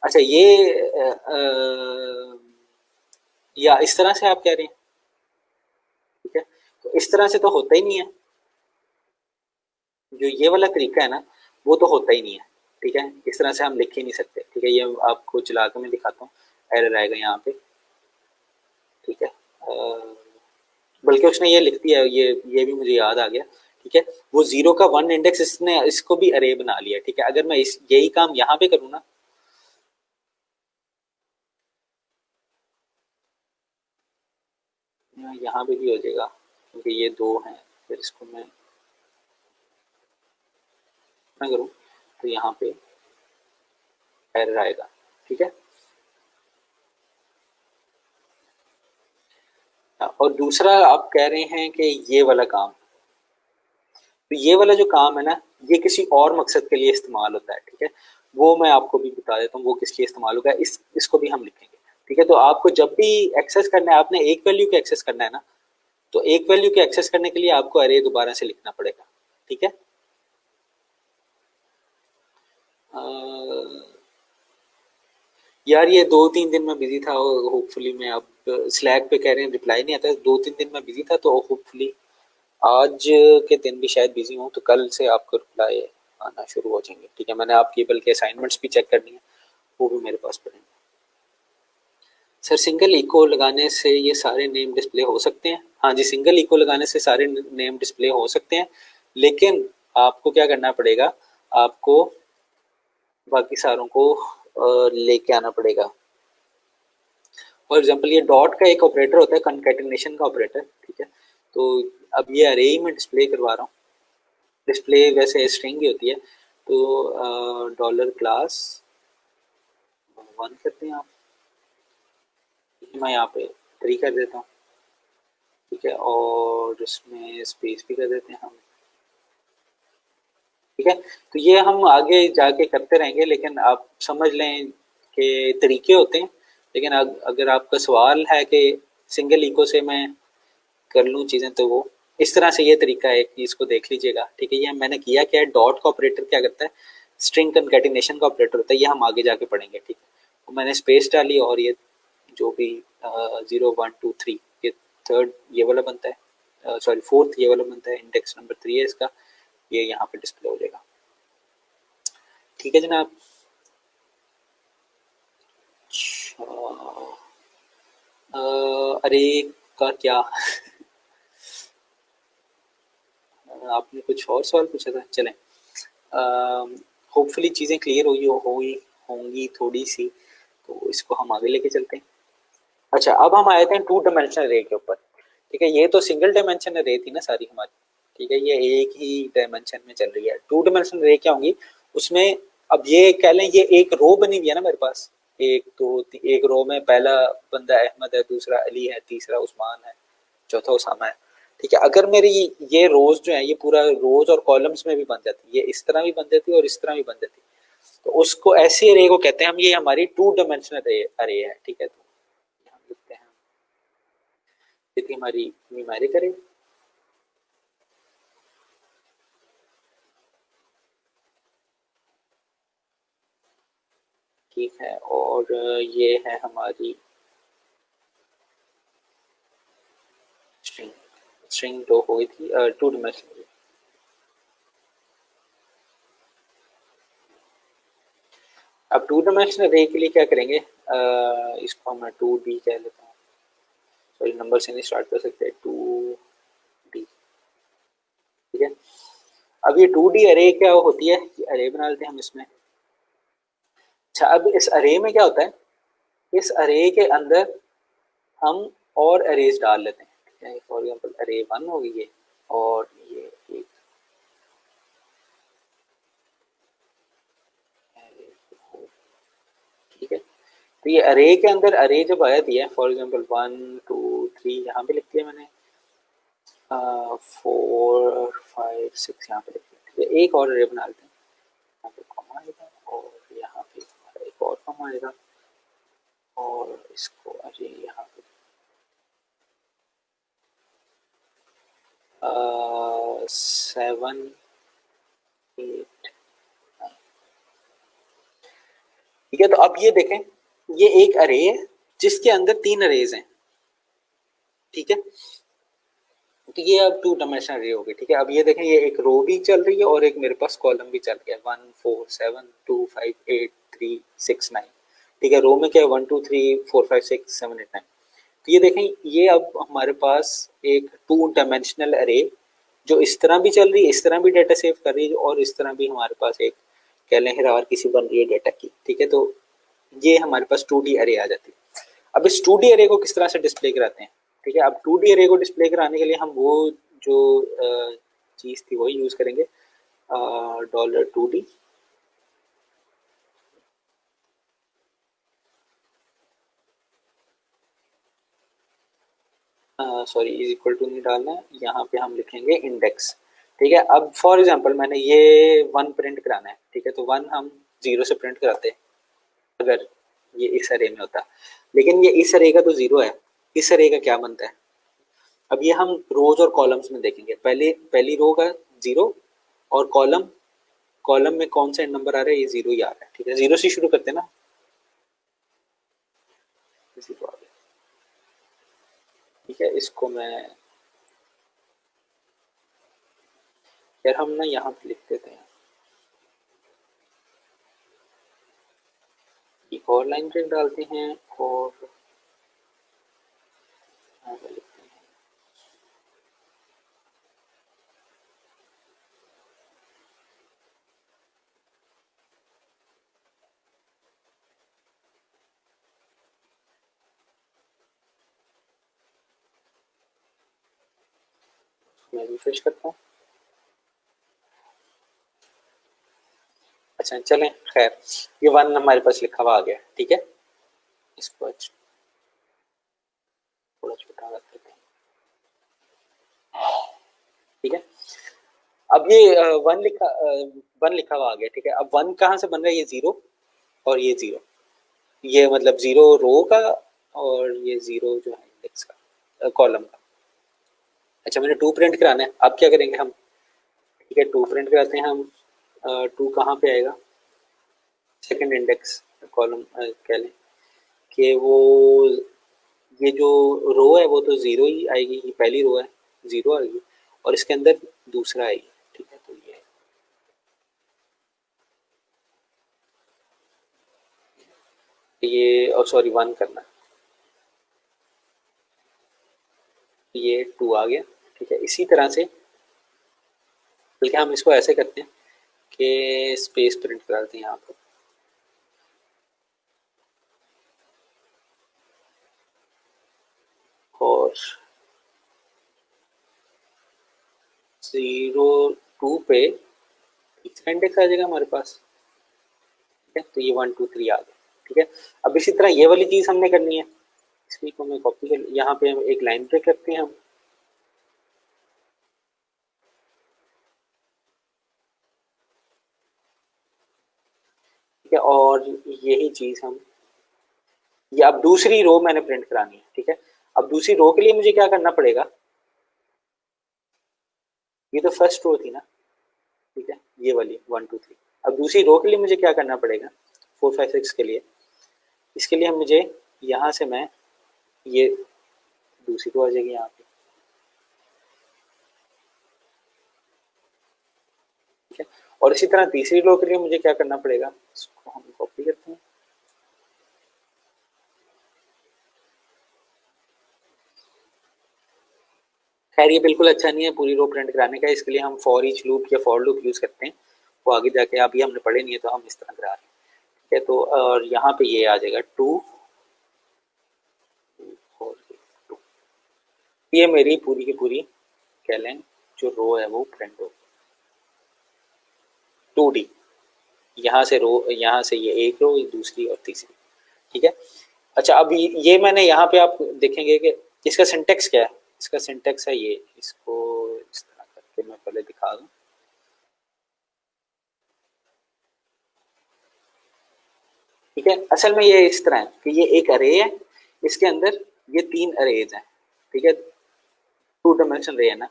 अच्छा ये या इस तरह से आप कह रहे हैं, ठीक है, तो इस तरह से तो होता ही नहीं है, जो ये वाला तरीका है ना वो तो होता ही नहीं है। ठीक है, इस तरह से हम लिख ही नहीं सकते। ठीक है, ये आपको चला कर मैं दिखाता हूँ, एरर आएगा यहाँ पे। ठीक है, बल्कि उसने ये लिख दिया, ये भी मुझे याद आ गया। ठीक है, वो 0 का 1 इंडेक्स इसने इसको भी अरे बना लिया। ठीक है, अगर मैं इस यही काम यहाँ पे करूँ ना, यहाँ पे भी हो जाएगा क्योंकि ये 2 हैं, फिर इसको मैं करूँ तो यहाँ पे एरर आएगा। ठीक है, और दूसरा आप कह रहे हैं कि ये वाला काम, तो ये वाला जो काम है ना ये किसी और मकसद के लिए इस्तेमाल होता है। ठीक है, वो मैं आपको भी बता देता हूँ वो किस लिए इस्तेमाल होगा, इसको भी हम लिखेंगे। ठीक है, तो आपको जब भी एक्सेस करना है, आपने एक वैल्यू को एक्सेस करना है ना, तो एक वैल्यू को एक्सेस करने के लिए आपको अरे दोबारा से लिखना पड़ेगा। ठीक है, यार ये 2-3 दिन में बिजी था और होपफुली मैं अब स्लैक पे कह रहे हैं रिप्लाई नहीं आता, 2-3 दिन में बिजी था तो होपफुली आज के दिन भी शायद बिजी हूँ, तो कल से आपको रिप्लाई आना शुरू हो जाएंगे। ठीक है, मैंने आपकी बल्कि असाइनमेंट्स भी चेक करनी है, वो भी मेरे पास पड़े हैं। सर सिंगल इको लगाने से ये सारे नेम डिस्प्ले हो सकते हैं, हाँ जी सिंगल इको लगाने से सारे नेम डिस्प्ले हो सकते हैं, लेकिन आपको क्या करना पड़ेगा, आपको बाकी सारों को लेके आना पड़ेगा। फॉर एग्जाम्पल ये डॉट का एक ऑपरेटर होता है कंकैटिनेशन का ऑपरेटर। ठीक है, तो अब ये अरे ही में डिस्प्ले करवा रहा हूँ, डिस्प्ले वैसे स्ट्रिंग ही होती है, तो डॉलर क्लास 1 करते हैं आप, मैं यहाँ पे 3 कर देता हूँ। ठीक है, और इसमें स्पेस भी कर देते हैं हम। ठीक है, तो ये हम आगे जाके करते रहेंगे, लेकिन आप समझ लें कि तरीके होते हैं, लेकिन अगर आपका सवाल है कि सिंगल इको से मैं कर लूँ चीज़ें, तो वो इस तरह से ये तरीका है कि इसको देख लीजिएगा। ठीक है, ये मैंने किया क्या है, डॉट का ऑपरेटर क्या करता है, स्ट्रिंग कंकैटिनेशन का ऑपरेटर होता है, ये हम आगे जाके पढ़ेंगे। ठीक है, तो मैंने स्पेस डाली और ये जो भी 0 1 2 3 ये थर्ड ये वाला बनता है, सॉरी फोर्थ ये वाला बनता है, इंडेक्स नंबर 3 है इसका, ये यहाँ पे डिस्प्ले हो जाएगा। ठीक है जनाब, अरे का क्या आपने कुछ और सवाल पूछा था, चलें होपफुली चीज़ें क्लियर हुई होंगी थोड़ी सी, तो इसको हम आगे लेके चलते हैं। अच्छा अब हम आए थे 2 डायमेंशनल रे के ऊपर। ठीक है, ये तो सिंगल डायमेंशन अरे थी ना सारी हमारी, ठीक है, ये एक ही डायमेंशन में चल रही है। टू डायमेंशन अरे क्या होंगी उसमें, अब ये कह लें ये एक रो बनी हुई है ना मेरे पास, एक दो एक रो में पहला बंदा अहमद है, दूसरा अली है, तीसरा उस्मान है, चौथा उसामा है। ठीक है, अगर मेरी ये रोज जो है ये पूरा रोज और कॉलम्स में भी बन जाती है, ये इस तरह भी बन जाती है और इस तरह भी बन जाती है, तो उसको ऐसे अरे को कहते हैं हम, ये हमारी टू डायमेंशनल अरे है। ठीक है, तो हम लिखते हैं ये थी हमारी न्यूमेरिक अरे। ठीक है, और ये है हमारी स्ट्रिंग। स्ट्रिंग तो हुई थी टू डायमेंशनल। अब टू डायमेंशनल रे के लिए क्या करेंगे, इसको मैं टू डी कह लेता हूँ, सॉरी नंबर से नहीं स्टार्ट कर सकते, टू डी। ठीक है, अब ये टू डी अरे क्या होती है, ये अरे बना लेते हैं हम इसमें। अच्छा, अब इस अरे में क्या होता है, इस अरे के अंदर हम और अरेज डाल लेते हैं। ठीक है, फॉर एग्जाम्पल अरे वन होगी ये, और ये एक array two। ठीक है, तो ये अरे के अंदर अरे जब आया दिया है, for example one two three यहाँ पे लिख दिया मैंने, फोर फाइव सिक्स यहाँ पे लिख दिया। ठीक है, एक और अरे बना लेते हैं, यहाँ पे कॉमा आएगा और यहाँ पे हमारा एक और कॉमा आएगा, और इसको अरे यहाँ पे सेवन एट। ठीक है, तो अब ये देखें, ये एक अरे है जिसके अंदर तीन अरेज हैं। ठीक है, तो ये अब टू डायमेंशनल रे हो गई। ठीक है, अब ये देखें, ये एक रो भी चल रही है और एक मेरे पास कॉलम भी चल गया, one four seven two five eight three six nine. ठीक है, रो में क्या है, one two three four five six seven eight nine. तो ये देखें, ये अब हमारे पास एक टू डायमेंशनल अरे जो इस तरह भी चल रही है, इस तरह भी डाटा सेव कर रही है, और इस तरह भी हमारे पास एक कह लें हिरारकी बन रही है डाटा की। ठीक है, तो ये हमारे पास टू डी अरे आ जाती है। अब इस टू डी अरे को किस तरह से डिस्प्ले कराते हैं। ठीक है, अब टू डी अरे को डिस्प्ले कराने के लिए हम वो जो चीज थी वो यूज करेंगे, dollar two D. Sorry is equal to नहीं डालना है, यहाँ पे हम लिखेंगे इंडेक्स। ठीक है, अब फॉर एग्जांपल मैंने ये वन प्रिंट कराना है। ठीक है, तो वन हम जीरो से प्रिंट कराते हैं अगर ये इस अरे में होता, लेकिन ये इस अरे का तो जीरो है, इस अरे का क्या बनता है। अब ये हम रोज और कॉलम्स में देखेंगे, पहले पहली रो का जीरो, और कॉलम कॉलम में कौन सा नंबर आ रहा है, ये जीरो ही आ रहा है। ठीक है, जीरो से शुरू करते हैं ना, जीरो आ गया। ठीक है, इसको मैं यार हम ना यहाँ पे लिख देते हैं, एक और लाइन ब्रेक डालते हैं, और यहाँ पे लिखते हैं मैं रिफ्रेश करता हूँ। अच्छा चलें, खैर ये वन हमारे पास लिखा हुआ आ गया। ठीक है, इसको थोड़ा छोटा कर देते हैं। ठीक है, अब ये वन लिखा हुआ आ गया। ठीक है, अब वन कहाँ से बन रहा है, ये जीरो और ये जीरो, ये मतलब जीरो रो का, और ये जीरो जो है इंडेक्स का, कॉलम का। अच्छा, मैंने टू प्रिंट कराना है, अब क्या करेंगे हम। ठीक है, टू प्रिंट कराते हैं हम, टू कहाँ पे आएगा, सेकंड इंडेक्स कॉलम कह लें कि वो, ये जो रो है वो तो जीरो ही आएगी, ये पहली रो है, जीरो आएगी, और इसके अंदर दूसरा आएगी। ठीक है, तो ये सॉरी वन करना, ये टू आ गया। ठीक है, इसी तरह से बल्कि हम इसको ऐसे करते हैं कि स्पेस प्रिंट कराते हैं यहाँ पर, और 0 2 पे तीसरा इंडेक्स आ जाएगा हमारे पास। ठीक है, तो ये 1 2 3 आ गया। ठीक है, अब इसी तरह ये वाली चीज हमने करनी है, इसकी को मैं कॉपी कर, यहाँ पे हम एक लाइन ब्रेक रखते हैं हम। ठीक है, और यही चीज हम, ये अब दूसरी रो मैंने प्रिंट करानी है। ठीक है, अब दूसरी रो के लिए मुझे क्या करना पड़ेगा, ये तो फर्स्ट रो थी ना। ठीक है, ये वाली 1 2 3। अब दूसरी रो के लिए मुझे क्या करना पड़ेगा, 4 5 6 के लिए, इसके लिए मुझे यहाँ से मैं ये दूसरी रो आ जाएगी यहाँ पे। ठीक है, और इसी तरह तीसरी रो के लिए मुझे क्या करना पड़ेगा, इसको हम कॉपी करते हैं। खैर ये बिल्कुल अच्छा नहीं है पूरी रो प्रिंट कराने का, इसके लिए हम फॉर ईच लूप या फॉर लूप यूज करते हैं, वो आगे जाके अभी हमने पढ़े नहीं है तो हम इस तरह करा रहे हैं। ठीक है, तो और यहाँ पे ये आ जाएगा 2 4 2। ये मेरी पूरी की पूरी कह लें जो रो है वो प्रिंट हो 2D। यहाँ से रो, यहाँ से ये एक रो, ये दूसरी और तीसरी। ठीक है, अच्छा अब ये मैंने यहाँ पे आप देखेंगे कि इसका सिंटेक्स क्या है, इसका सिंटेक्स है ये, इसको इस तरह करके मैं पहले दिखा दूं। ठीक है, असल में ये इस तरह है कि ये एक अरे है, इसके अंदर ये 3 अरेज हैं। ठीक है, 2 डायमेंशन अरे है ना,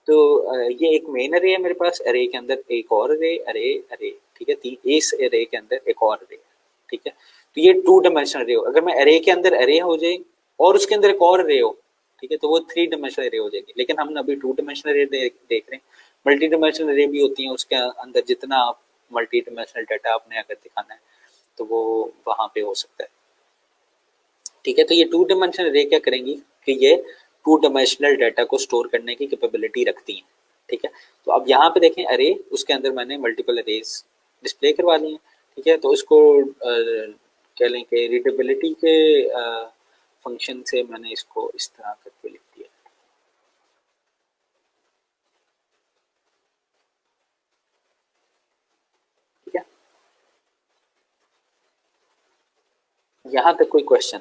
तो ये एक मेन अरे है मेरे पास, अरे के अंदर एक और अरे, अरे अरे। ठीक है, इस अरे के अंदर एक और अरे। ठीक है, तो ये 2 डायमेंशन अरे हो, अगर मैं अरे के अंदर अरे हो जाए और उसके अंदर एक और अरे हो, ठीक है, तो वो 3 डायमेंशनल अरे हो जाएगी। लेकिन हम अभी 2 डायमेंशनल अरे देख रहे हैं। मल्टी डायमेंशनल अरे भी होती है, उसके अंदर जितना आप मल्टी डायमेंशनल डाटा आपने अगर दिखाना है तो वो वहां पे हो सकता है। ठीक है, तो ये 2 डायमेंशनल अरे क्या करेंगी कि ये 2 डायमेंशनल डाटा को स्टोर करने की कैपेबिलिटी रखती हैं। ठीक है, तो अब यहाँ पे देखें अरे, उसके अंदर मैंने मल्टीपल अरेज डिस्प्ले करवा ली है। ठीक है, तो इसको कह लें कि रीडेबिलिटी के फंक्शन से मैंने इसको इस तरह करके लिख दिया। ठीक है, यहाँ तक कोई क्वेश्चन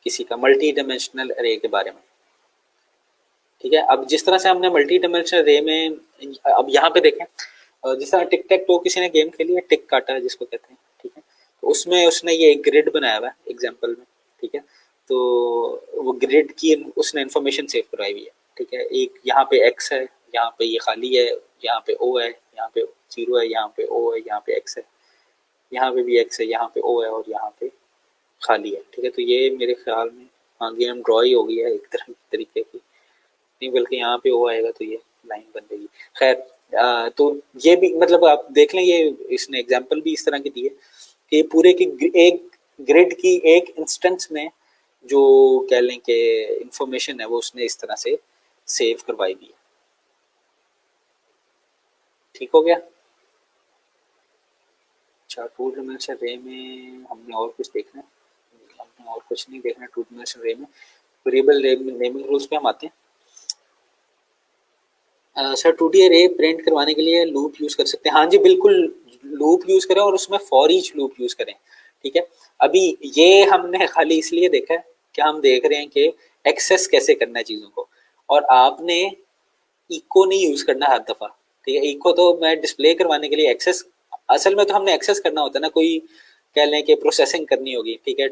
किसी का मल्टी डायमेंशनल अरे के बारे में? ठीक है, अब जिस तरह से हमने मल्टी डायमेंशनल रे में, अब यहाँ पे देखें जिस तरह टिक टैक टो किसी ने गेम खेली है, टिक काटा जिसको कहते हैं। ठीक है, तो उसमें उसने ये एक ग्रिड बनाया हुआ है एग्जाम्पल में। ठीक है, तो वो ग्रिड की उसने इन्फॉर्मेशन सेव करवाई हुई है। ठीक है, एक यहाँ पे एक्स है, यहाँ पे ये खाली है, यहाँ पे ओ है, यहाँ पे 0 है, यहाँ पे ओ है, यहाँ पे एक्स है, यहाँ पे भी एक्स है, यहाँ पे ओ है और यहाँ पे खाली है। ठीक है, तो ये मेरे ख्याल में हाँ गेम ड्रॉ ही हो गई है एक तरह तरीके की, नहीं बल्कि यहाँ पे ओ आएगा तो ये लाइन बन जाएगी। खैर तो ये भी मतलब आप देख लें, ये इसने एग्जांपल भी इस तरह की दी है कि पूरे की एक ग्रिड की एक इंस्टेंस में जो कह लें कि इंफॉर्मेशन है वो उसने इस तरह से सेव करवाई दी है। ठीक हो गया। अच्छा, टू डायमेंशन रे में हमने और कुछ देखना है? हमने और कुछ नहीं देखना टू डायमेंशन रे में। वेरिएबल नेमिंग रूल्स पे हम आते हैं। सर 2D अरे प्रिंट करवाने के लिए लूप यूज कर सकते हैं? हाँ जी बिल्कुल, लूप यूज करें और उसमें फॉर ईच लूप यूज करें। ठीक है, अभी ये हमने खाली इसलिए देखा है कि हम देख रहे हैं कि एक्सेस कैसे करना है चीजों को, और आपने इको नहीं यूज करना हर दफा। ठीक है, इको तो मैं डिस्प्ले करवाने के लिए, एक्सेस असल में तो हमने एक्सेस करना होता है ना, कोई कह लें कि प्रोसेसिंग करनी होगी। ठीक है,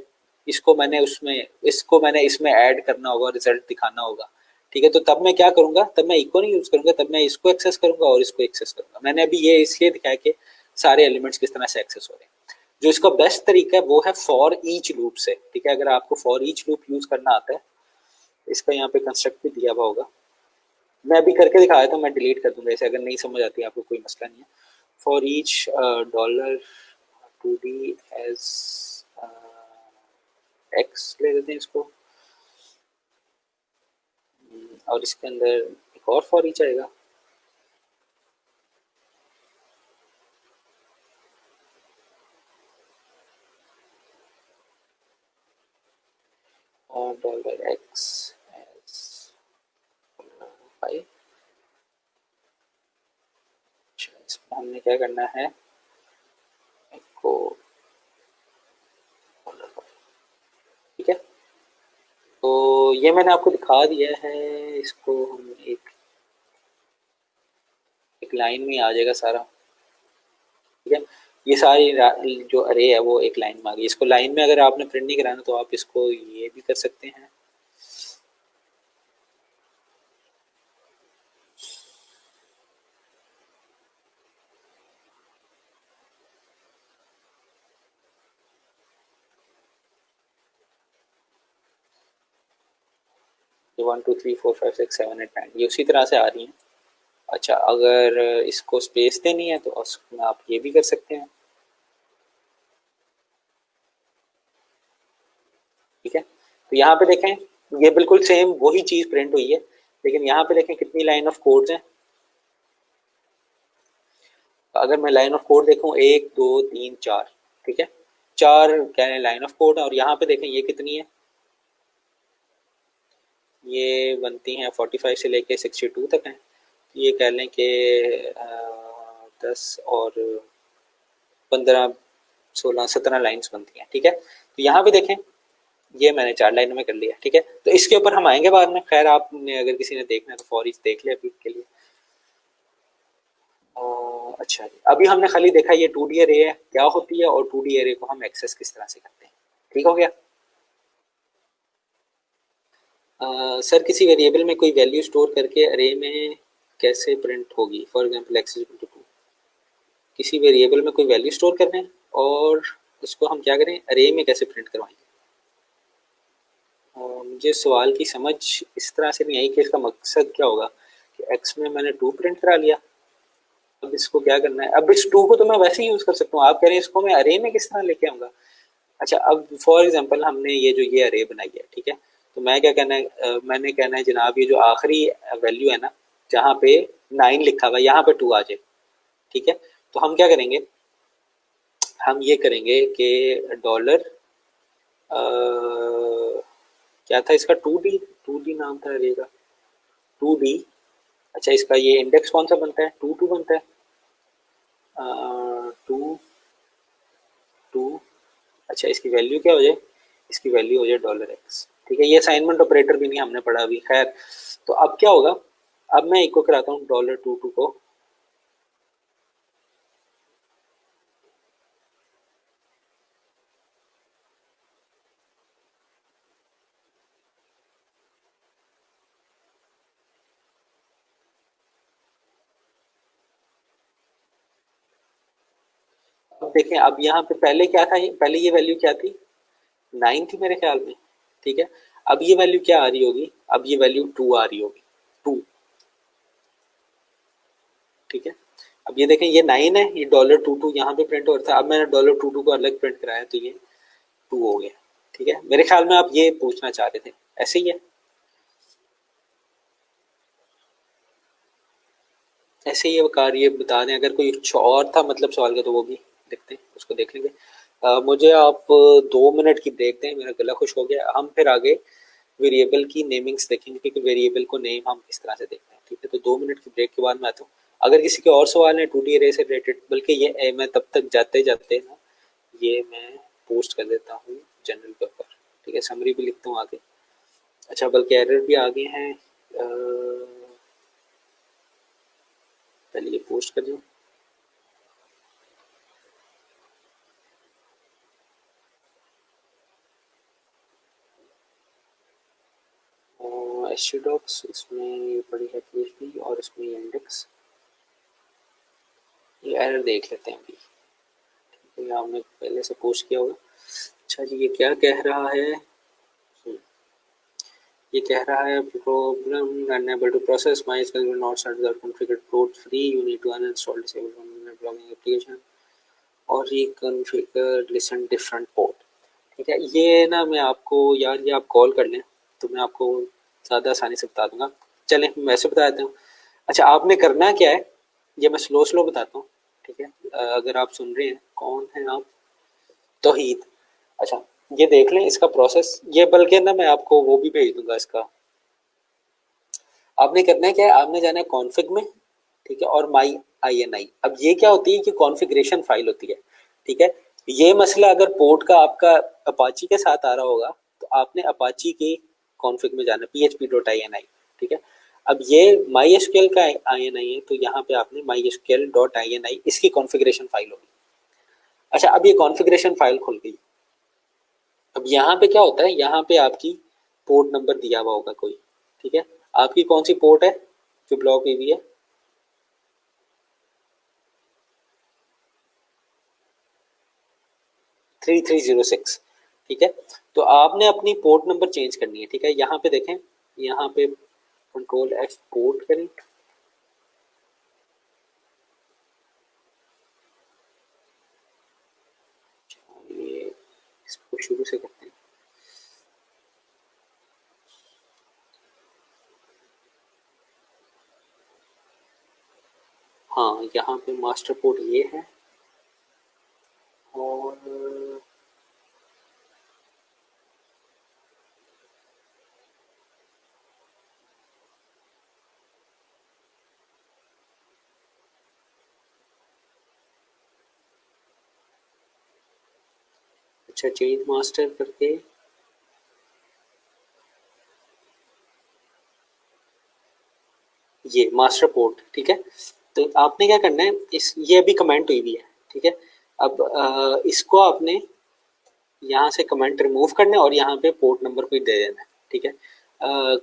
इसको मैंने उसमें, इसको मैंने इसमें ऐड करना होगा, रिजल्ट दिखाना होगा। ठीक है, तो तब मैं क्या करूंगा, तब मैं इको नहीं यूज करूंगा, तब मैं इसको एक्सेस करूंगा और इसको एक्सेस करूंगा। मैंने अभी ये इसलिए दिखाया कि सारे एलिमेंट्स किस तरह से एक्सेस हो रहे हैं। जो इसका बेस्ट तरीका है वो है फॉर ईच लूप से। ठीक है, अगर आपको फॉर ईच लूप यूज करना आता है, इसका यहाँ पे कंस्ट्रक्ट भी दिया हुआ होगा, मैं अभी करके दिखाया था, मैं डिलीट कर दूंगा इसे अगर नहीं समझ आती आपको, कोई मसला नहीं है। For each dollar 2D as x ले लेते हैं इसको, और इसके अंदर एक और फॉर ईच आएगा, और डॉलर एक्स एज 5। हमने क्या करना है इसको, ठीक है। तो ये मैंने आपको दिखा दिया है, इसको हम एक एक लाइन में आ जाएगा सारा, ठीक है। ये सारी जो अरे है वो एक लाइन में आ गई। इसको लाइन में अगर आपने प्रिंट नहीं कराना तो आप इसको ये भी कर सकते हैं, ये 1 2 3 4 5 6 7 8 9 ये उसी तरह से आ रही हैं। अच्छा, अगर इसको स्पेस देनी है तो उसमें आप ये भी कर सकते हैं, ठीक है। तो यहाँ पे देखें ये बिल्कुल सेम वही चीज प्रिंट हुई है, लेकिन यहाँ पे देखें कितनी लाइन ऑफ कोड्स हैं। अगर मैं लाइन ऑफ कोड देखूं 1 2 3 4, ठीक है, 4 क्या लाइन ऑफ कोड है। और यहाँ पे देखें ये कितनी है, ये बनती हैं 45 से लेके 62 तक हैं। ये कह लें कि 10 और 15 16 17 लाइन्स बनती हैं, ठीक है। तो यहाँ पे देखें ये मैंने 4 लाइनों में कर लिया, ठीक है। तो इसके ऊपर हम आएंगे बाद में, खैर आपने अगर किसी ने देखना है तो फॉर ईच देख ले अभी के लिए। अच्छा जी, अभी हमने खाली देखा ये 2D अरे है क्या होती है और 2D अरे को हम एक्सेस किस तरह से करते हैं, ठीक हो गया। सर किसी वेरिएबल में कोई वैल्यू स्टोर करके अरे में कैसे प्रिंट होगी, for example x equal to 2। किसी वेरिएबल में कोई वैल्यू स्टोर करना है और उसको हम क्या करें अरे में कैसे प्रिंट करवाएंगे। मुझे सवाल की समझ इस तरह से नहीं आई कि इसका मकसद क्या होगा कि एक्स में मैंने 2 प्रिंट करा लिया, अब इसको क्या करना है। अब इस 2 को तो मैं वैसे ही यूज कर सकता हूँ, आप कह रहे हैं इसको मैं अरे में किस तरह लेके आऊंगा। अच्छा, अब फॉर एग्जांपल हमने ये अरे बनाई है, ठीक है। तो मैं क्या कहना है, मैंने कहना है जनाब ये जो आखिरी वैल्यू है ना जहाँ पे 9 लिखा हुआ है यहाँ पे 2 आ जाए, ठीक है। तो हम क्या करेंगे, हम ये करेंगे कि डॉलर क्या था इसका 2D नाम था अरे का 2D। अच्छा, इसका ये इंडेक्स कौन सा बनता है, 2 बनता है, 2 अच्छा इसकी वैल्यू क्या हो जाए, इसकी वैल्यू हो जाए $x, ठीक है। ये असाइनमेंट ऑपरेटर भी नहीं हमने पढ़ा अभी, खैर। तो अब क्या होगा, अब मैं इको कराता हूँ $22 को, अब देखें अब यहाँ पे पहले क्या था, पहले ये वैल्यू क्या थी 9 थी मेरे ख्याल में, ठीक है। अब ये वैल्यू क्या आ रही होगी, अब ये वैल्यू 2 आ रही होगी, 2, ठीक है। अब ये देखें ये 9 है, ये $22 यहाँ पे प्रिंट हो रहा था, अब मैंने $22 को अलग प्रिंट कराया तो ये 2 हो गया, ठीक है। मेरे ख्याल में आप ये पूछना चाह रहे थे, ऐसे ही है, ऐसे ही वकार ये बता दें। अगर कोई कुछ और था मतलब सवाल का तो वो भी देखते हैं, उसको देख लेंगे। मुझे आप 2 मिनट की ब्रेक दें, मेरा गला खुश हो गया, हम फिर आगे वेरिएबल की नेमिंग्स देखेंगे कि वेरिएबल को नेम हम किस तरह से देखते हैं, ठीक है। तो 2 मिनट की ब्रेक के बाद मैं आता हूँ। अगर किसी के और सवाल है 2D अरे से रिलेटेड, बल्कि ये मैं तब तक जाते जाते ना ये मैं पोस्ट कर देता हूँ जनरल के ऊपर, ठीक है, समरी भी लिखता हूँ आगे। अच्छा, बल्कि एरर भी आ गए हैं, पहले ये पोस्ट कर दूँ। एचडॉक्स इसमें ये पड़ी है PHP और इसमें ये इंडेक्स, ये एरर देख लेते हैं अभी, तो ये आपने पहले से पोस्ट किया होगा। अच्छा जी, ये क्या कह रहा है, ये कह रहा है problem unable to process MySQL will not start the configured port free, you need to uninstall disable from blogging application और reconfigure listen different port, ठीक है। ये ना मैं आपको यार ये आप कॉल कर लें तो मैं आपको ज़्यादा आसानी से बता दूंगा। चलें मैं वैसे बता देता हूँ। अच्छा, आपने करना क्या है, ये मैं स्लो स्लो बताता हूँ, ठीक है। अगर आप सुन रहे हैं, कौन है आप, तौहीद। अच्छा, ये देख लें इसका प्रोसेस, ये बल्कि ना मैं आपको वो भी भेज दूंगा इसका। आपने करना है क्या है, आपने जाना है कॉन्फ़िग में, ठीक है, और माई INI। अब ये क्या होती है कि कॉन्फ़िगरेशन फाइल होती है, ठीक है। ये मसला अगर पोर्ट का आपका अपाची के साथ आ रहा होगा तो आपने अपाची की कॉन्फ़िग में जाना php.ini, ठीक है। अब ये MySQL का INI है तो यहाँ पे आपने mysql.ini इसकी कॉन्फ़िगरेशन फाइल होगी। अच्छा, अब ये कॉन्फ़िगरेशन फाइल खुल गई। अब यहाँ पे क्या होता है, यहाँ पे आपकी पोर्ट नंबर दिया हुआ होगा कोई, ठीक है। आपकी कौन सी पोर्ट है जो ब्लॉक हुई हुई है, 3306, ठीक है। तो आपने अपनी पोर्ट नंबर चेंज करनी है, ठीक है। यहाँ पे देखें, यहाँ पे Ctrl+F पोर्ट करें, ये इसको शुरू से करते हैं। हाँ, यहाँ पे मास्टर पोर्ट ये है, और अच्छा, चेंज मास्टर करके ये मास्टर पोर्ट, ठीक है। तो आपने क्या करना है, इस ये अभी कमेंट हुई भी है, ठीक है। अब इसको आपने यहाँ से कमेंट रिमूव करना है और यहाँ पे पोर्ट नंबर कोई दे देना है, ठीक है।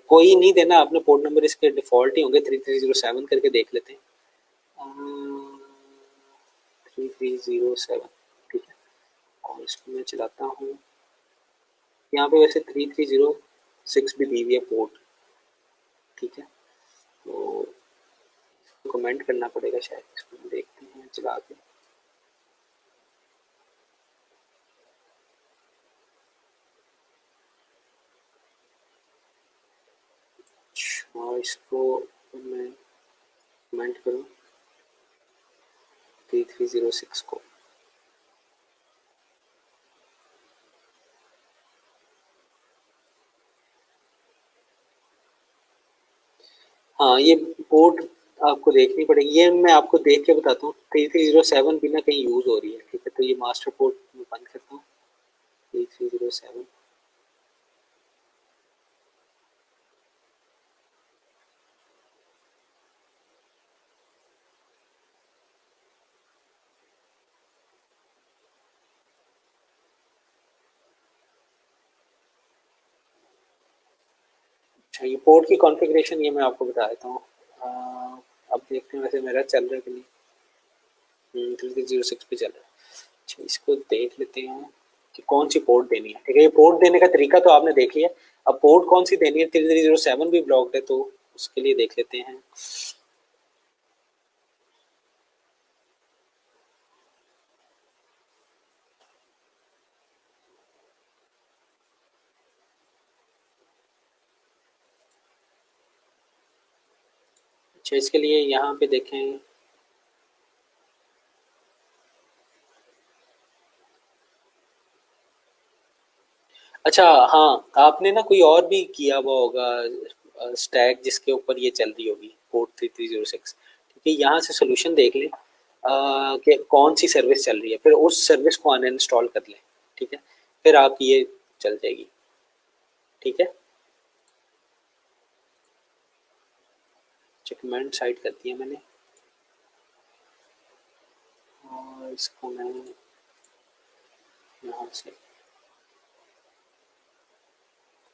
कोई नहीं देना आपने, पोर्ट नंबर इसके डिफॉल्ट ही होंगे, 3307 करके देख लेते हैं। 3307, ठीक है। और इसको मैं चलाता हूँ, यहाँ पे वैसे 3306 भी दी हुई है पोर्ट, ठीक है। तो कमेंट करना पड़ेगा शायद, इसको देखते हैं चला के। और इसको मैं कमेंट करूँ 3306 को, हाँ ये पोर्ट आपको देखनी पड़ेगी, ये मैं आपको देख के बताता हूँ। 3307 भी ना कहीं यूज़ हो रही है, ठीक है। तो ये मास्टर पोर्ट मैं बंद करता हूँ, 3307। अच्छा, ये पोर्ट की कॉन्फ़िगरेशन ये मैं आपको बता देता हूँ। अब देखते हैं वैसे मेरा चल रहा है कि नहीं। 3306 पे चल रहा है। अच्छा, इसको देख लेते हैं कि कौन सी पोर्ट देनी है, ठीक है। ये पोर्ट देने का तरीका तो आपने देख लिया। अब पोर्ट कौन सी देनी है, 3307 भी ब्लॉक्ड है तो उसके लिए देख लेते हैं। अच्छा, इसके लिए यहाँ पे देखें, अच्छा हाँ, आपने ना कोई और भी किया हुआ होगा स्टैक जिसके ऊपर ये चल रही होगी पोर्ट 3306, ठीक है। यहाँ से सोल्यूशन देख लें कि कौन सी सर्विस चल रही है, फिर उस सर्विस को अनइंस्टॉल कर लें, ठीक है। फिर आप ये चल जाएगी, ठीक है। कमेंट साइड कर दिया मैंने, और इसको मैं यहाँ से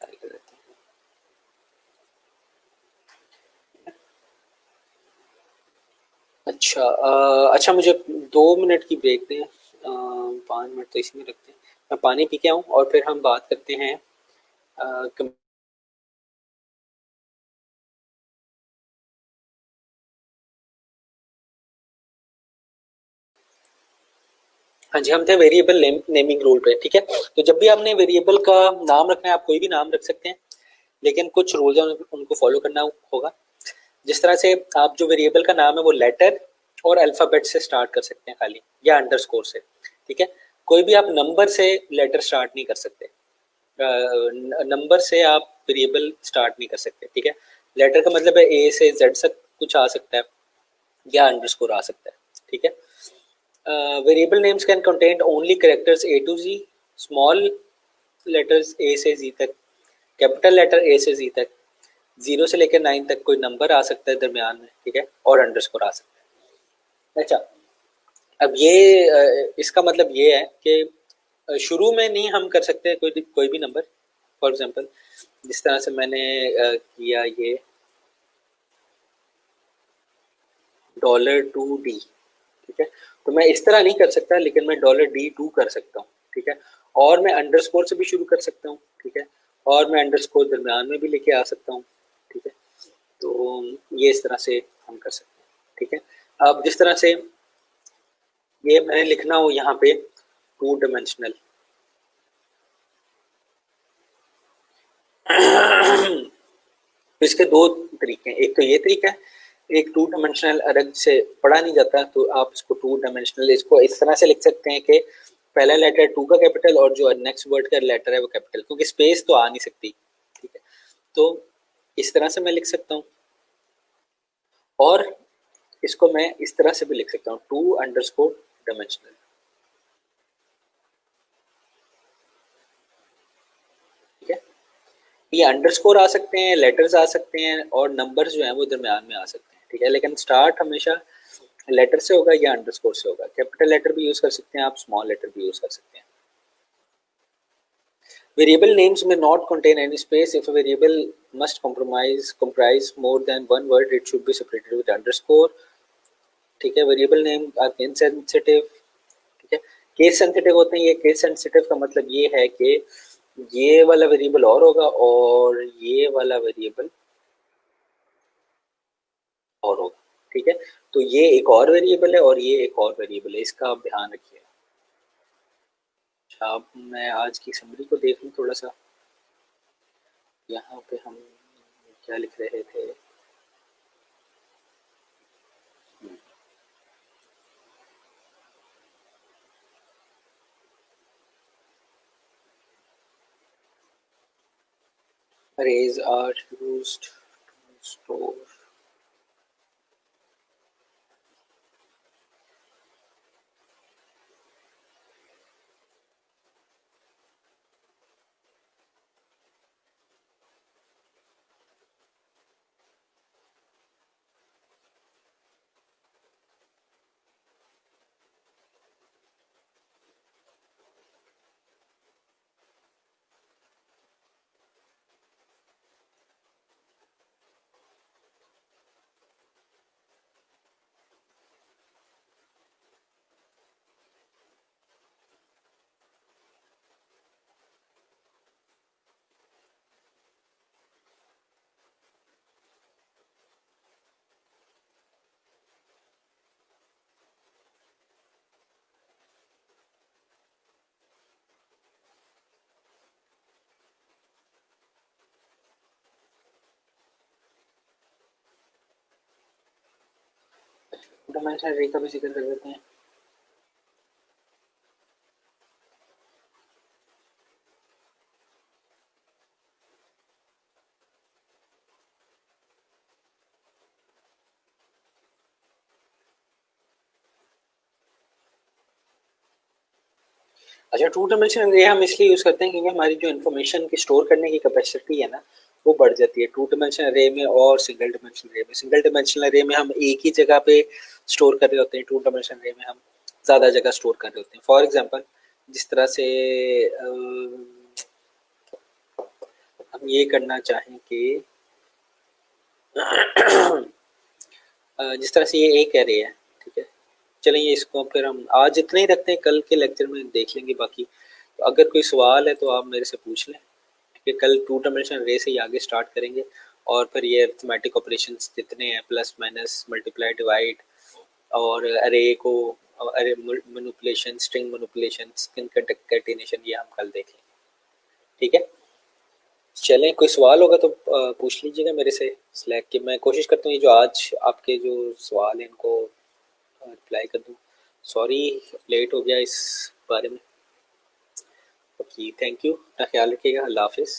ट्राई कर देता हूँ। अच्छा अच्छा, मुझे 2 मिनट की ब्रेक दें, 5 मिनट तो इसी में रखते हैं। मैं पानी पी के आऊँ और फिर हम बात करते हैं। हाँ जी, हम थे वेरिएबल नेमिंग रूल पे, ठीक है। तो जब भी आपने वेरिएबल का नाम रखना है, आप कोई भी नाम रख सकते हैं, लेकिन कुछ रूल्स हैं उनको फॉलो करना होगा। जिस तरह से आप जो वेरिएबल का नाम है वो लेटर और अल्फ़ाबेट से स्टार्ट कर सकते हैं खाली, या अंडरस्कोर से, ठीक है। कोई भी आप नंबर से लेटर स्टार्ट नहीं कर सकते, नंबर से आप वेरिएबल स्टार्ट नहीं कर सकते, ठीक है। लेटर का मतलब है ए से जेड तक कुछ आ सकता है, या अंडरस्कोर आ सकता है, ठीक है। Variable names can contain only characters A to G, small letters A से जी तक, कैपिटल लेटर ए से जी तक, 0 से लेकर 9 तक कोई नंबर आ सकता है दरमियान में, ठीक है, और अंडरस्कोर आ सकता है। अच्छा, अब ये इसका मतलब ये है कि शुरू में नहीं हम कर सकते कोई भी नंबर। फॉर एग्जांपल जिस तरह से मैंने किया ये $2, ठीक है, तो मैं इस तरह नहीं कर सकता, लेकिन मैं $D2 कर सकता हूँ, ठीक है, और मैं अंडरस्कोर से भी शुरू कर सकता हूँ, ठीक है, और मैं अंडरस्कोर दरमियान में भी लेके आ सकता हूँ, ठीक है। तो ये इस तरह से हम कर सकते हैं, ठीक है। अब जिस तरह से ये मैंने लिखना हो यहाँ पे 2 डायमेंशनल इसके दो तरीके हैं, एक तो ये तरीका है, एक 2 डायमेंशनल अलग से पढ़ा नहीं जाता, तो आप इसको 2 डायमेंशनल इसको इस तरह से लिख सकते हैं कि पहला लेटर 2 का कैपिटल और जो नेक्स्ट वर्ड का लेटर है वो कैपिटल, क्योंकि स्पेस तो आ नहीं सकती, ठीक है। तो इस तरह से मैं लिख सकता हूँ, और इसको मैं इस तरह से भी लिख सकता हूँ 2_डायमेंशनल, ठीक है। ये अंडरस्कोर आ सकते हैं, लेटर्स आ सकते हैं, और नंबर्स जो हैं वो दरमियान में आ सकते हैं, ठीक है, लेकिन स्टार्ट हमेशा लेटर से होगा या अंडरस्कोर से होगा। कैपिटल लेटर भी यूज कर सकते हैं आप, स्मॉल लेटर भी यूज कर सकते हैं। Variable names may not contain any space. If a variable must comprise more than one word, it should be separated with underscore, ठीक है। Variable name are case sensitive, ठीक है, केस सेंसिटिव होते हैं। ये केस सेंसिटिव का मतलब ये है कि ये वाला वेरिएबल और होगा और ये वाला वेरिएबल और होगा, ठीक है। तो ये एक और वेरिएबल है और ये एक और वेरिएबल है, इसका आप ध्यान रखिएगा। अच्छा, अब मैं आज की समरी को देख लूँ थोड़ा सा। यहाँ पे हम क्या लिख रहे थे? Arrays are used to store dimension अरे का भी जिक्र कर देते हैं। अच्छा, 2 डायमेंशन अरे हम इसलिए यूज करते हैं क्योंकि हमारी जो इन्फॉर्मेशन की स्टोर करने की कैपेसिटी है ना, वो बढ़ जाती है 2 डायमेंशन अरे में और सिंगल डायमेंशन अरे में। सिंगल डायमेंशन अरे में हम एक ही जगह पे स्टोर कर रहे होते हैं, 2 डायमेंशन अरे में हम ज्यादा जगह स्टोर कर रहे होते हैं। फॉर एग्जांपल जिस तरह से हम ये करना चाहें कि जिस तरह से ये एक एरे है, ठीक है, चलिए इसको फिर हम आज इतना ही रखते हैं, कल के लेक्चर में देख लेंगे बाकी। तो अगर कोई सवाल है तो आप मेरे से पूछ लें, ठीक है। कल 2 डायमेंशन रे से ही आगे स्टार्ट करेंगे, और फिर ये अरिथमेटिक ऑपरेशंस जितने हैं, प्लस माइनस मल्टीप्लाई डिवाइड, और अरे को अरे manipulation, string manipulation, string concatenation, ये हम कल देखेंगे, ठीक है। चलें, कोई सवाल होगा तो पूछ लीजिएगा मेरे से स्लैक के। मैं कोशिश करता हूँ ये जो आज आपके जो सवाल हैं इनको रिप्लाई कर दूँ। सॉरी लेट हो गया इस बारे में। ओके, थैंक यू, अपना ख्याल रखिएगा, अल्लाह हाफिज़।